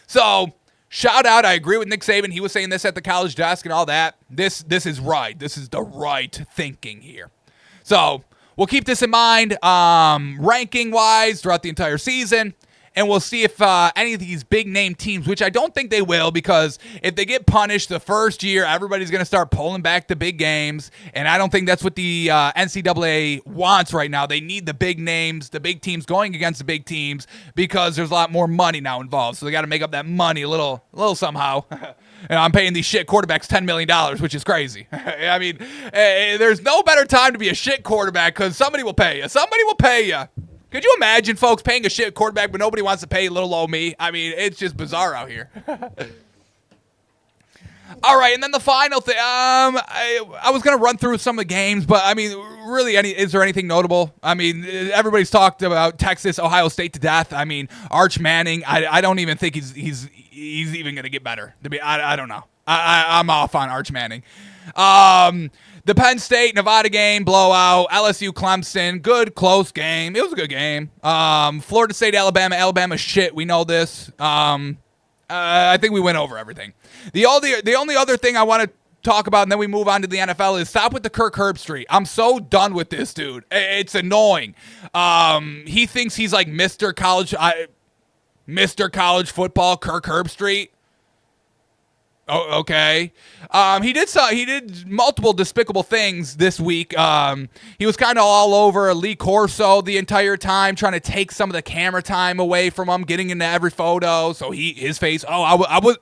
So, shout out. I agree with Nick Saban. He was saying this at the college desk and all that. This is right. This is the right thinking here. So, we'll keep this in mind ranking-wise throughout the entire season. And we'll see if any of these big-name teams, which I don't think they will, because if they get punished the first year, everybody's going to start pulling back the big games. And I don't think that's what the NCAA wants right now. They need the big names, the big teams going against the big teams, because there's a lot more money now involved. So they got to make up that money a little somehow. And I'm paying these shit quarterbacks $10 million, which is crazy. I mean, there's no better time to be a shit quarterback, because somebody will pay you. Somebody will pay you. Could you imagine, folks, paying a shit quarterback, but nobody wants to pay little old me? I mean, it's just bizarre out here. All right, and then the final thing. I was going to run through some of the games, but, I mean, really, is there anything notable? I mean, everybody's talked about Texas, Ohio State to death. I mean, Arch Manning, I don't even think he's even going to get better. I don't know. I'm off on Arch Manning. The Penn State, Nevada game, blowout. LSU, Clemson, good, close game. It was a good game. Florida State, Alabama, shit. We know this. I think we went over everything. The only other thing I want to talk about, and then we move on to the NFL, is stop with the Kirk Herbstreit. I'm so done with this dude. It's annoying. He thinks he's like Mr. College Football, Kirk Herbstreit. Oh, okay. He did multiple despicable things this week. He was kind of all over Lee Corso the entire time, trying to take some of the camera time away from him, getting into every photo. So his face. Oh, I was.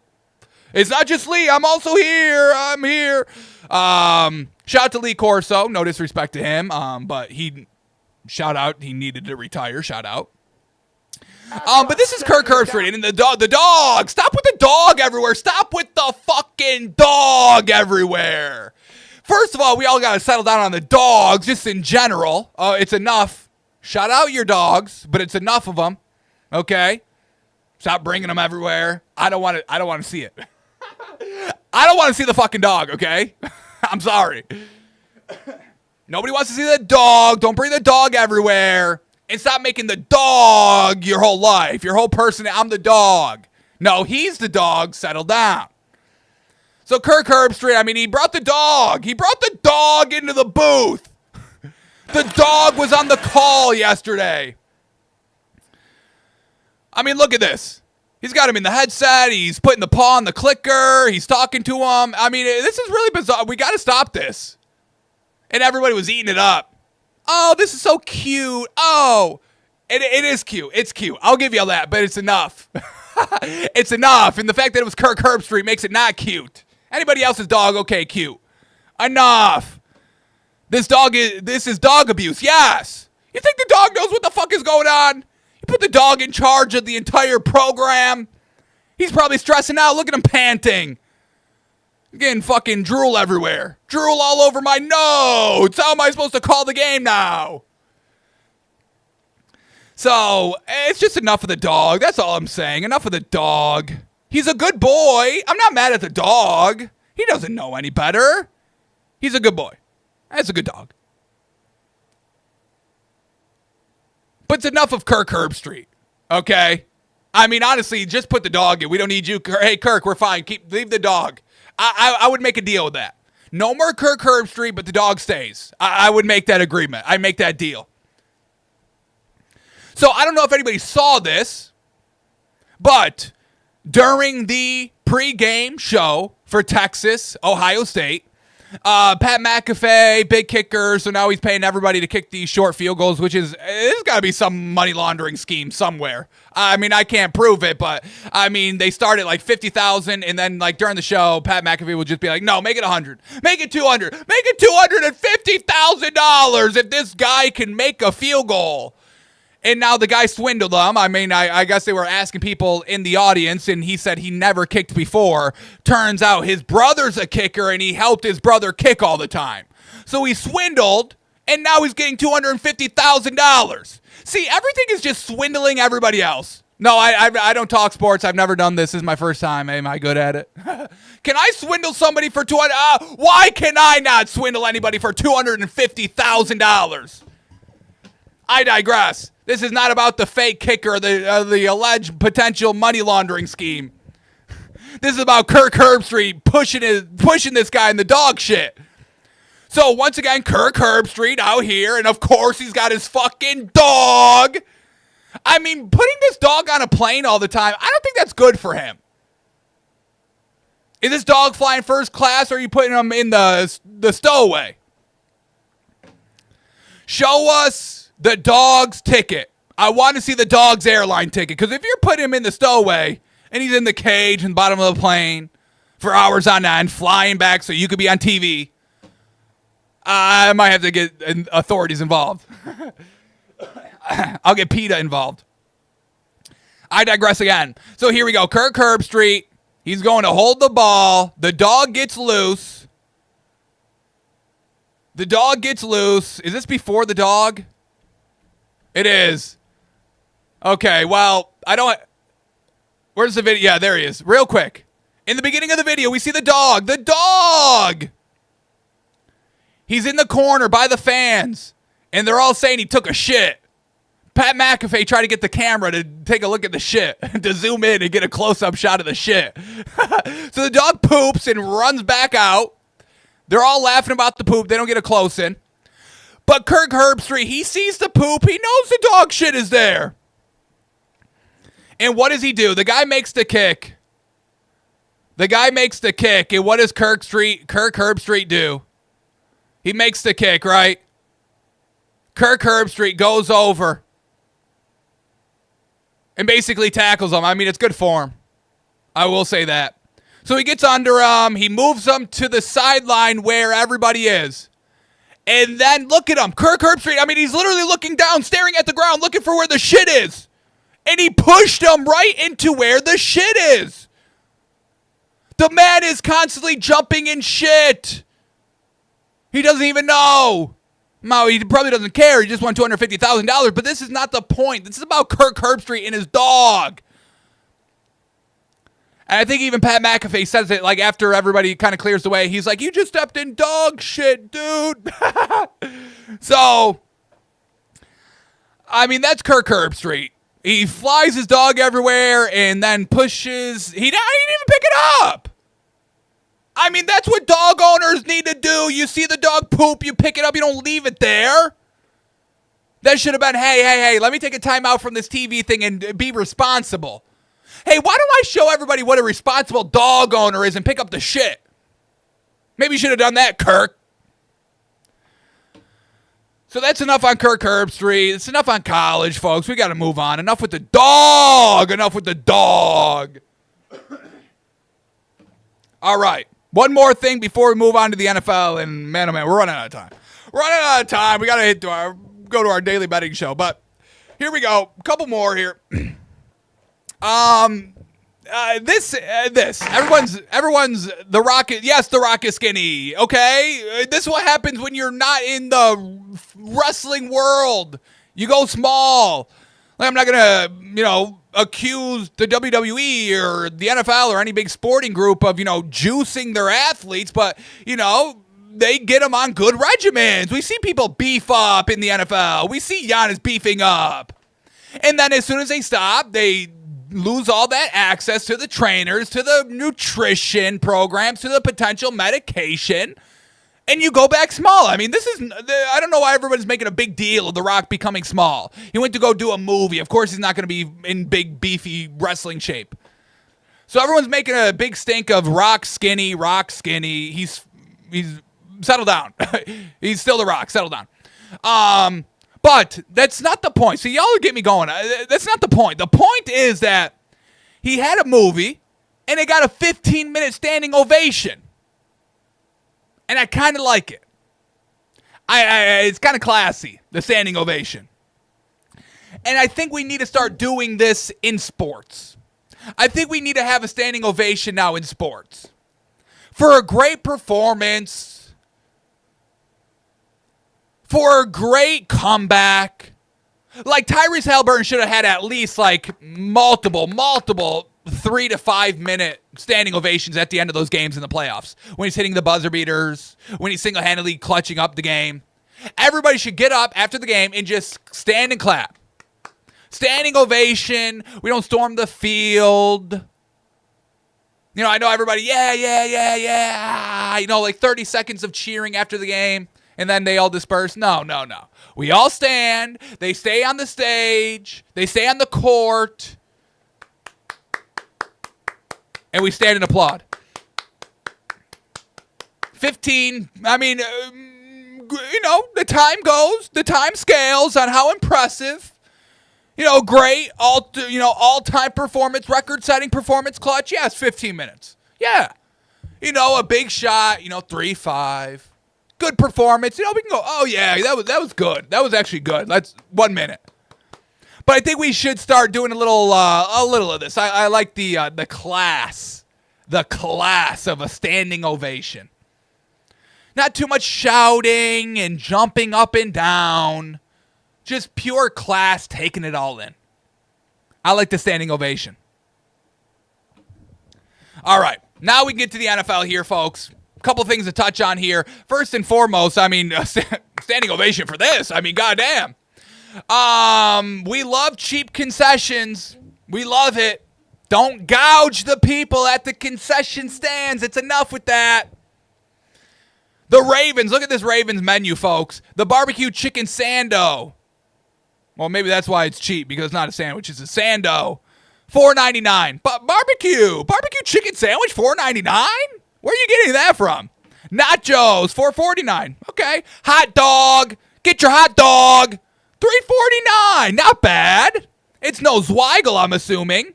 It's not just Lee. I'm also here. I'm here. Shout out to Lee Corso. No disrespect to him. But shout out. He needed to retire. Shout out. But this is Kirk Herbstreit and the dog. Stop with the dog everywhere. Stop with the fucking dog everywhere. First of all, we all got to settle down on the dogs, just in general. It's enough. Shout out your dogs, but it's enough of them. Okay? Stop bringing them everywhere. I don't want to see it. I don't want to see the fucking dog, okay? I'm sorry. Nobody wants to see the dog. Don't bring the dog everywhere. And stop making the dog your whole life, your whole person. I'm the dog. No, he's the dog. Settle down. So Kirk Herbstreit, I mean, he brought the dog. He brought the dog into the booth. The dog was on the call yesterday. I mean, look at this. He's got him in the headset. He's putting the paw on the clicker. He's talking to him. I mean, this is really bizarre. We got to stop this. And everybody was eating it up. Oh, this is so cute. Oh, it is cute. It's cute. I'll give you all that, but it's enough. It's enough. And the fact that it was Kirk Herbstreit makes it not cute. Anybody else's dog, okay, cute. Enough. This is dog abuse. Yes. You think the dog knows what the fuck is going on? You put the dog in charge of the entire program. He's probably stressing out. Look at him panting. Getting fucking drool everywhere. Drool all over my notes. How am I supposed to call the game now? So, it's just enough of the dog. That's all I'm saying. Enough of the dog. He's a good boy. I'm not mad at the dog. He doesn't know any better. He's a good boy. That's a good dog. But it's enough of Kirk Herbstreit. Okay? I mean, honestly, just put the dog in. We don't need you. Hey, Kirk, we're fine. Leave the dog. I would make a deal with that. No more Kirk Herbstreit, but the dog stays. I would make that agreement. I'd make that deal. So I don't know if anybody saw this, but during the pregame show for Texas, Ohio State, Pat McAfee, big kicker, so now he's paying everybody to kick these short field goals, which is, there's got to be some money laundering scheme somewhere. I mean, I can't prove it, but I mean, they start at like 50,000, and then like during the show, Pat McAfee will just be like, no, make it 100, make it 200, make it $250,000 if this guy can make a field goal. And now the guy swindled them. I mean, I guess they were asking people in the audience, and he said he never kicked before. Turns out his brother's a kicker, and he helped his brother kick all the time. So he swindled, and now he's getting $250,000. See, everything is just swindling everybody else. No, I don't talk sports. I've never done this. This is my first time. Am I good at it? Can I swindle somebody for $200,000? Why can I not swindle anybody for $250,000? I digress. This is not about the fake kicker, the alleged potential money laundering scheme. This is about Kirk Herbstreit pushing this guy in the dog shit. So once again, Kirk Herbstreit out here, and of course he's got his fucking dog. I mean, putting this dog on a plane all the time, I don't think that's good for him. Is this dog flying first class, or are you putting him in the stowaway? Show us the dog's ticket. I want to see the dog's airline ticket, because if you're putting him in the stowaway and he's in the cage in the bottom of the plane for hours on end, flying back so you could be on TV, I might have to get authorities involved. I'll get PETA involved. I digress again. So here we go. Kirk Herbstreit. He's going to hold the ball. The dog gets loose. The dog gets loose. Is this before the dog? It is. Okay, well, I don't... Where's the video? Yeah, there he is. Real quick. In the beginning of the video, we see the dog. The dog! He's in the corner by the fans. And they're all saying he took a shit. Pat McAfee tried to get the camera to take a look at the shit. To zoom in and get a close-up shot of the shit. So the dog poops and runs back out. They're all laughing about the poop. They don't get a close-in. But Kirk Herbstreit, he sees the poop. He knows the dog shit is there. And what does he do? The guy makes the kick. The guy makes the kick. And what does Kirk Herbstreit do? He makes the kick, right? Kirk Herbstreit goes over and basically tackles him. I mean, it's good for him. I will say that. So he gets under him. He moves him to the sideline where everybody is. And then look at him. Kirk Herbstreit, I mean, he's literally looking down, staring at the ground, looking for where the shit is. And he pushed him right into where the shit is. The man is constantly jumping in shit. He doesn't even know. No, he probably doesn't care. He just won $250,000. But this is not the point. This is about Kirk Herbstreit and his dog. And I think even Pat McAfee says it, like, after everybody kind of clears the way. He's like, you just stepped in dog shit, dude. So, I mean, that's Kirk Herbstreit. He flies his dog everywhere and then pushes. He didn't even pick it up. I mean, that's what dog owners need to do. You see the dog poop, you pick it up, you don't leave it there. That should have been, hey, let me take a time out from this TV thing and be responsible. Hey, why don't I show everybody what a responsible dog owner is and pick up the shit? Maybe you should have done that, Kirk. So that's enough on Kirk Herbstreit. It's enough on college, folks. We got to move on. Enough with the dog. Enough with the dog. All right. One more thing before we move on to the NFL. And man, oh man, we're running out of time. We got to go to our daily betting show. But here we go. A couple more here. Everyone's The Rock. Yes, The Rock is skinny. Okay, this is what happens when you're not in the wrestling world. You go small. Like, I'm not gonna, accuse the WWE or the NFL or any big sporting group of, juicing their athletes, but they get them on good regimens. We see people beef up in the NFL. We see Giannis beefing up, and then as soon as they stop, they lose all that access to the trainers, to the nutrition programs, to the potential medication, and you go back small. I mean, I don't know why everybody's making a big deal of The Rock becoming small. He went to go do a movie. Of course, he's not going to be in big, beefy wrestling shape. So everyone's making a big stink of Rock skinny. He's settle down. He's still The Rock. Settle down. But that's not the point. So y'all get me going. That's not the point. The point is that he had a movie, and it got a 15-minute standing ovation. And I kind of like it. It's kind of classy, the standing ovation. And I think we need to start doing this in sports. I think we need to have a standing ovation now in sports. For a great performance, for a great comeback. Like Tyrese Halliburton should have had at least like multiple 3 to 5 minute standing ovations at the end of those games in the playoffs. When he's hitting the buzzer beaters, when he's single-handedly clutching up the game. Everybody should get up after the game and just stand and clap. Standing ovation. We don't storm the field. You know, I know everybody, yeah. You know, like 30 seconds of cheering after the game, and then they all disperse. No. We all stand. They stay on the stage. They stay on the court. And we stand and applaud. 15, I mean, you know, the time scales on how impressive. You know, great, all-time performance, record-setting performance clutch. Yes, 15 minutes. Yeah. You know, a big shot, 3-5. Good performance. You know, we can go, oh, yeah, that was good. That was actually good. That's 1 minute. But I think we should start doing a little of this. I like the class of a standing ovation. Not too much shouting and jumping up and down. Just pure class, taking it all in. I like the standing ovation. All right, now we can get to the NFL here, folks. A couple things to touch on here. First and foremost, I mean, standing ovation for this. I mean, goddamn. We love cheap concessions. We love it. Don't gouge the people at the concession stands. It's enough with that. The Ravens, look at this Ravens menu, folks. The barbecue chicken sando. Well, maybe that's why it's cheap, because it's not a sandwich. It's a sando. $4.99. But barbecue chicken sandwich, $4.99? Where are you getting that from? Nachos, $4.49. Okay. Hot dog. Get your hot dog. $3.49. Not bad. It's no Zweigel, I'm assuming.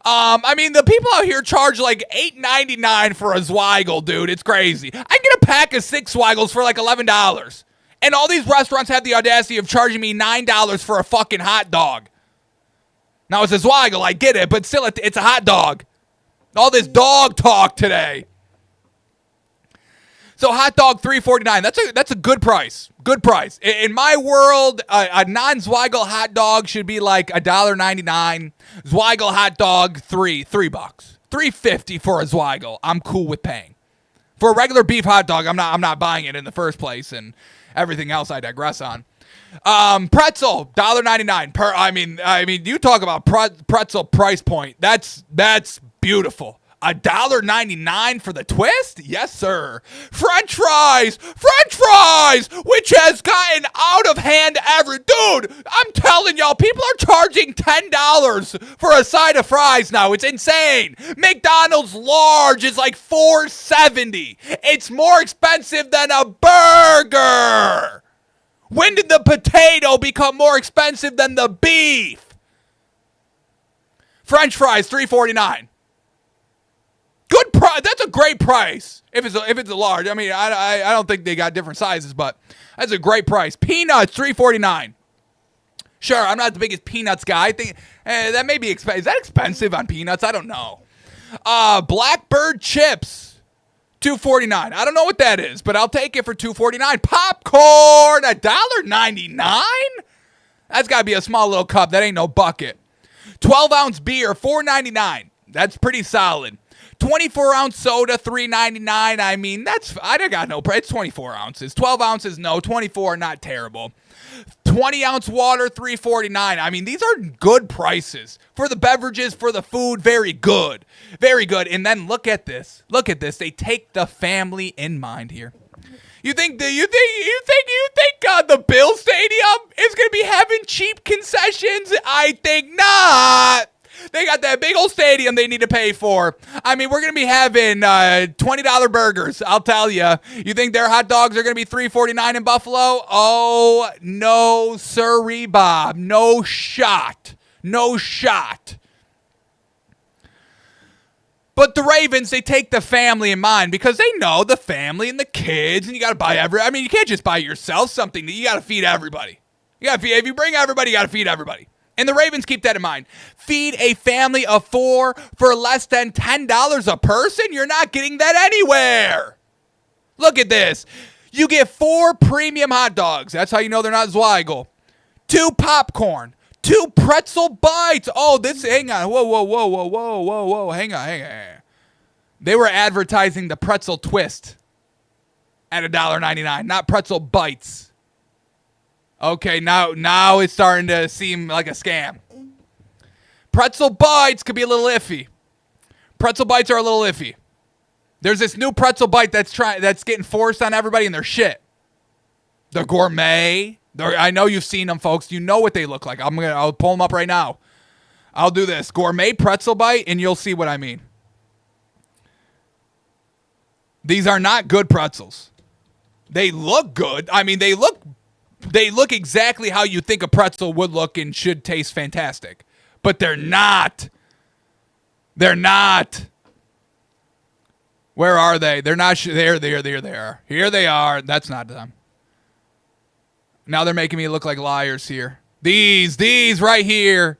I mean, the people out here charge like $8.99 for a Zweigel, dude. It's crazy. I can get a pack of 6 Zweigels for like $11. And all these restaurants have the audacity of charging me $9 for a fucking hot dog. Now, it's a Zweigel, I get it, but still, it's a hot dog. All this dog talk today. So, hot dog, $3.49. That's a good price. Good price. In my world, a non-Zweigel hot dog should be like $1.99. Zweigel hot dog, $3. $3.50 for a Zweigel. I'm cool with paying. For a regular beef hot dog, I'm not buying it in the first place, and everything else I digress on. Pretzel, $1.99 I mean, you talk about pretzel price point. That's beautiful. $1.99 for the twist? Yes, sir. French fries, which has gotten out of hand Dude, I'm telling y'all, people are charging $10 for a side of fries now. It's insane. McDonald's large is like $4.70. It's more expensive than a burger. When did the potato become more expensive than the beef? French fries, $3.49. Good price. That's a great price. If it's a large. I mean, I don't think they got different sizes, but that's a great price. Peanuts, $3.49. Sure, I'm not the biggest peanuts guy. I think that may be expensive. Is that expensive on peanuts? I don't know. Blackbird chips, $2.49. I don't know what that is, but I'll take it for $2.49. Popcorn, $1.99. That's got to be a small little cup. That ain't no bucket. 12-ounce beer, $4.99. That's pretty solid. 24-ounce soda, $3.99. I mean, I don't got no price. It's 24 ounces. 12 ounces, no. 24, not terrible. 20-ounce water, $3.49. I mean, these are good prices. For the beverages, for the food, very good. Very good. And then look at this. Look at this. They take the family in mind here. You think the Bill Stadium is going to be having cheap concessions? I think not. They got that big old stadium they need to pay for. I mean, we're going to be having $20 burgers, I'll tell you. You think their hot dogs are going to be $3.49 in Buffalo? Oh, no, sirree, Bob. No shot. No shot. But the Ravens, they take the family in mind because they know the family and the kids, and you got to buy you can't just buy yourself something. You got to feed everybody. If you bring everybody, you got to feed everybody. And the Ravens keep that in mind. Feed a family of 4 for less than $10 a person? You're not getting that anywhere. Look at this. You get 4 premium hot dogs. That's how you know they're not Zweigel. 2 popcorn. 2 pretzel bites. Oh, hang on. Whoa. Hang on. They were advertising the pretzel twist at $1.99, not pretzel bites. Okay, now it's starting to seem like a scam. Pretzel bites could be a little iffy. Pretzel bites are a little iffy. There's this new pretzel bite that's getting forced on everybody, and they're shit. The gourmet. I know you've seen them, folks. You know what they look like. I'll pull them up right now. I'll do this. Gourmet pretzel bite, and you'll see what I mean. These are not good pretzels. They look good. I mean, they look exactly how you think a pretzel would look and should taste fantastic. But they're not. They're not. Where are they? They're not. There. Here they are. That's not them. Now they're making me look like liars here. These right here.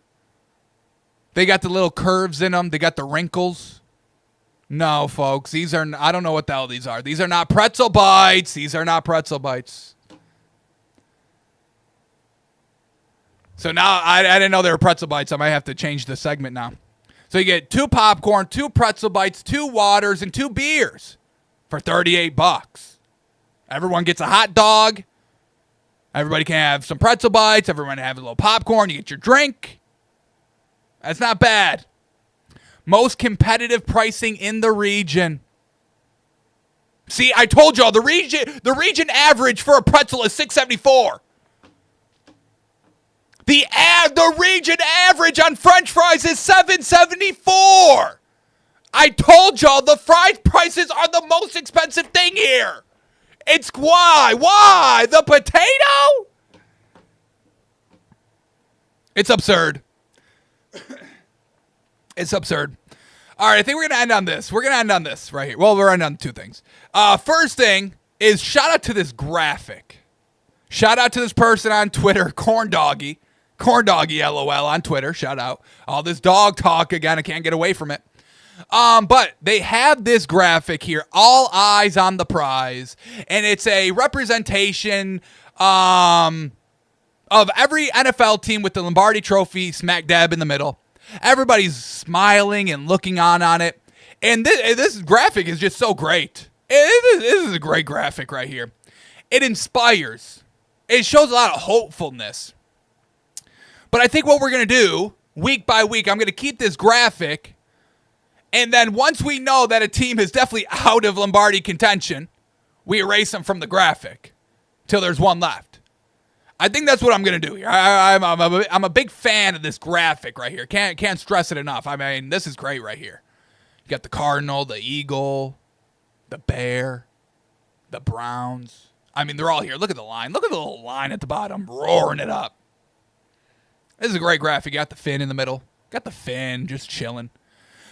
They got the little curves in them. They got the wrinkles. No, folks. These are, I don't know what the hell these are. These are not pretzel bites. These are not pretzel bites. So now, I didn't know they were pretzel bites. I might have to change the segment now. So you get 2 popcorn, 2 pretzel bites, 2 waters, and 2 beers for $38. Everyone gets a hot dog. Everybody can have some pretzel bites. Everyone have a little popcorn. You get your drink. That's not bad. Most competitive pricing in the region. See, I told y'all the region average for a pretzel is $6.74. The region average on French fries is $7.74. I told y'all the fries prices are the most expensive thing here. It's why? Why? The potato? It's absurd. It's absurd. All right, I think we're going to end on this. We're going to end on this right here. Well, we're ending on 2 things. First thing is shout out to this graphic. Shout out to this person on Twitter, Corn Doggy LOL on Twitter. Shout out. All this dog talk again. I can't get away from it. But they have this graphic here, all eyes on the prize, and it's a representation of every NFL team with the Lombardi Trophy smack dab in the middle. Everybody's smiling and looking on it, and this graphic is just so great. This is a great graphic right here. It inspires. It shows a lot of hopefulness. But I think what we're going to do, week by week, I'm going to keep this graphic. And then once we know that a team is definitely out of Lombardi contention, we erase them from the graphic till there's one left. I think that's what I'm going to do here. I'm a big fan of this graphic right here. Can't stress it enough. I mean, this is great right here. You got the Cardinal, the Eagle, the Bear, the Browns. I mean, they're all here. Look at the line. Look at the little line at the bottom, roaring it up. This is a great graphic. You got the fin in the middle. Got the fin just chilling.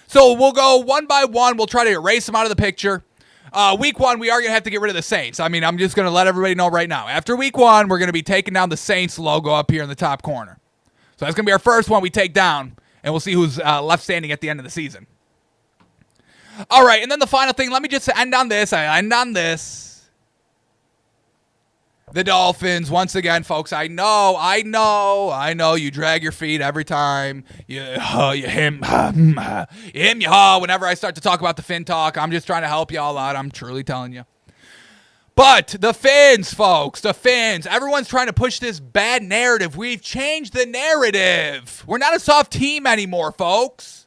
So we'll go one by one. We'll try to erase them out of the picture. Week 1, we are going to have to get rid of the Saints. I mean, I'm just going to let everybody know right now. After week 1, we're going to be taking down the Saints logo up here in the top corner. So that's going to be our first one we take down, and we'll see who's left standing at the end of the season. All right, and then the final thing, let me just end on this. The Dolphins, once again, folks, I know, you drag your feet every time. You hem, you haw whenever I start to talk about the Fin talk. I'm just trying to help you all out. I'm truly telling you. But the Fins, folks, the Fins, everyone's trying to push this bad narrative. We've changed the narrative. We're not a soft team anymore, folks.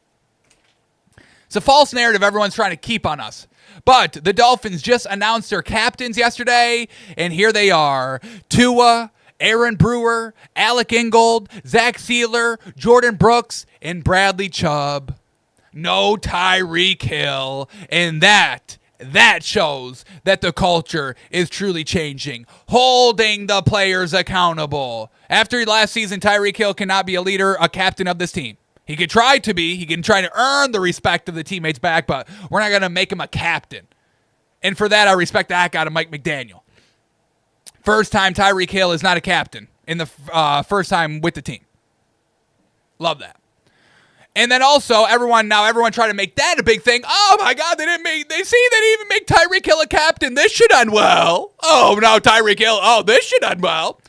It's a false narrative everyone's trying to keep on us. But the Dolphins just announced their captains yesterday, and here they are, Tua Aaron Brewer, Alec Ingold, Zach Sealer, Jordan Brooks, and Bradley Chubb. No Tyreek Hill. And that shows that the culture is truly changing, holding the players accountable. After last season, Tyreek Hill cannot be a leader, a captain of this team. He could try to be. He can try to earn the respect of the teammates back, but we're not going to make him a captain. And for that, I respect the heck out of Mike McDaniel. First time Tyreek Hill is not a captain in the first time with the team. Love that. And then also, everyone try to make that a big thing. Oh my God, they didn't even make Tyreek Hill a captain. This should end well. Oh no, Tyreek Hill. Oh, this should end well.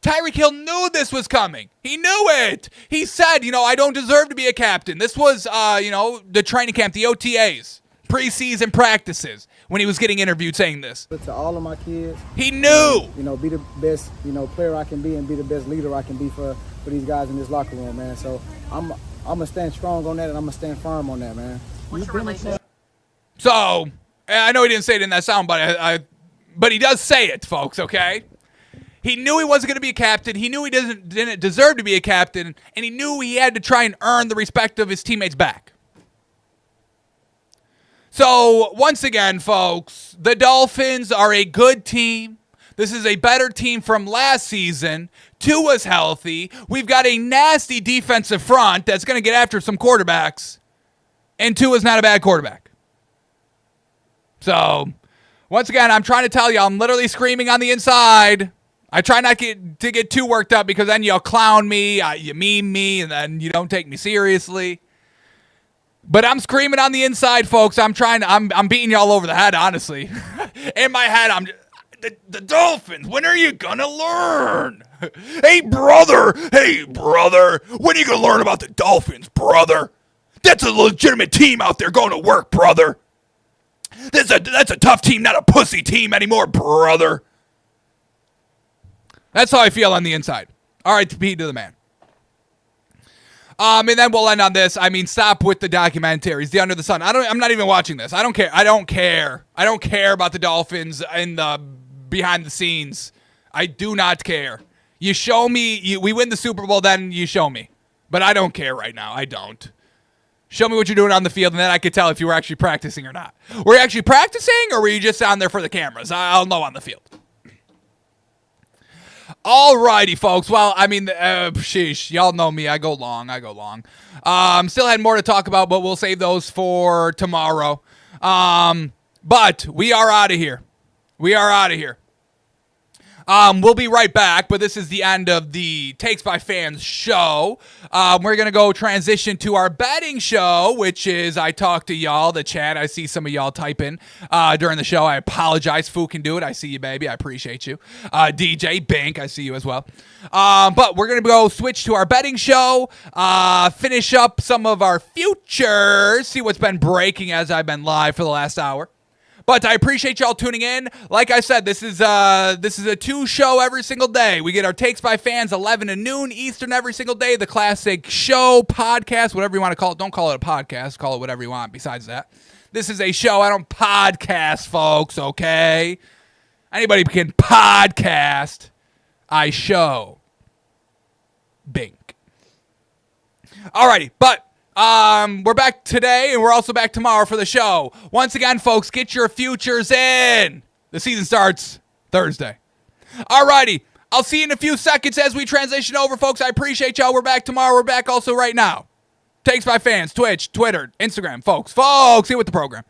Tyreek Hill knew this was coming. He knew it. He said, I don't deserve to be a captain. This was, the training camp, the OTAs, preseason practices, when he was getting interviewed saying this. To all of my kids. He knew. Be the best, player I can be and be the best leader I can be for these guys in this locker room, man. So I'm going to stand strong on that, and I'm going to stand firm on that, man. What's your relationship? So, I know he didn't say it in that sound, but he does say it, folks, okay? He knew he wasn't going to be a captain. He knew he didn't deserve to be a captain, and he knew he had to try and earn the respect of his teammates back. So, once again, folks, the Dolphins are a good team. This is a better team from last season. Tua's healthy. We've got a nasty defensive front that's going to get after some quarterbacks, and Tua's not a bad quarterback. So, once again, I'm trying to tell you, I'm literally screaming on the inside. I try not to get too worked up because then you'll clown me, you meme me, and then you don't take me seriously. But I'm screaming on the inside, folks. I'm beating you all over the head, honestly. In my head, the Dolphins, when are you gonna learn? Hey, brother, when are you gonna learn about the Dolphins, brother? That's a legitimate team out there going to work, brother. That's a tough team, not a pussy team anymore, brother. That's how I feel on the inside. All right, to the man. And then we'll end on this. I mean, stop with the documentaries, the Under the Sun. I'm not even watching this. I don't care. I don't care about the Dolphins in the behind the scenes. I do not care. You show me, we win the Super Bowl, then you show me. But I don't care right now. I don't. Show me what you're doing on the field, and then I can tell if you were actually practicing or not. Were you actually practicing, or were you just on there for the cameras? I'll know on the field. Alrighty, folks. Well, I mean, sheesh. Y'all know me. I go long. Still had more to talk about, but we'll save those for tomorrow. But we are out of here. We'll be right back, but this is the end of the Takes by Fans show. We're going to go transition to our betting show, which is I talk to y'all, the chat. I see some of y'all typing during the show. I apologize. Fu can do it. I see you, baby. I appreciate you. DJ Bink, I see you as well. But we're going to go switch to our betting show, finish up some of our futures, see what's been breaking as I've been live for the last hour. But I appreciate y'all tuning in. Like I said, this is a 2 show every single day. We get our Takes by Fans 11 to noon Eastern every single day. The classic show, podcast, whatever you want to call it. Don't call it a podcast. Call it whatever you want besides that. This is a show. I don't podcast, folks, okay? Anybody can podcast. I show. Bink. Alrighty, but we're back today, and we're also back tomorrow for the show. Once again, folks, get your futures in. The season starts Thursday. Alrighty, I'll see you in a few seconds as we transition over, folks. I appreciate y'all. We're back tomorrow. We're back also right now. Takes by Fans, Twitch, Twitter, Instagram, folks. Get with the program.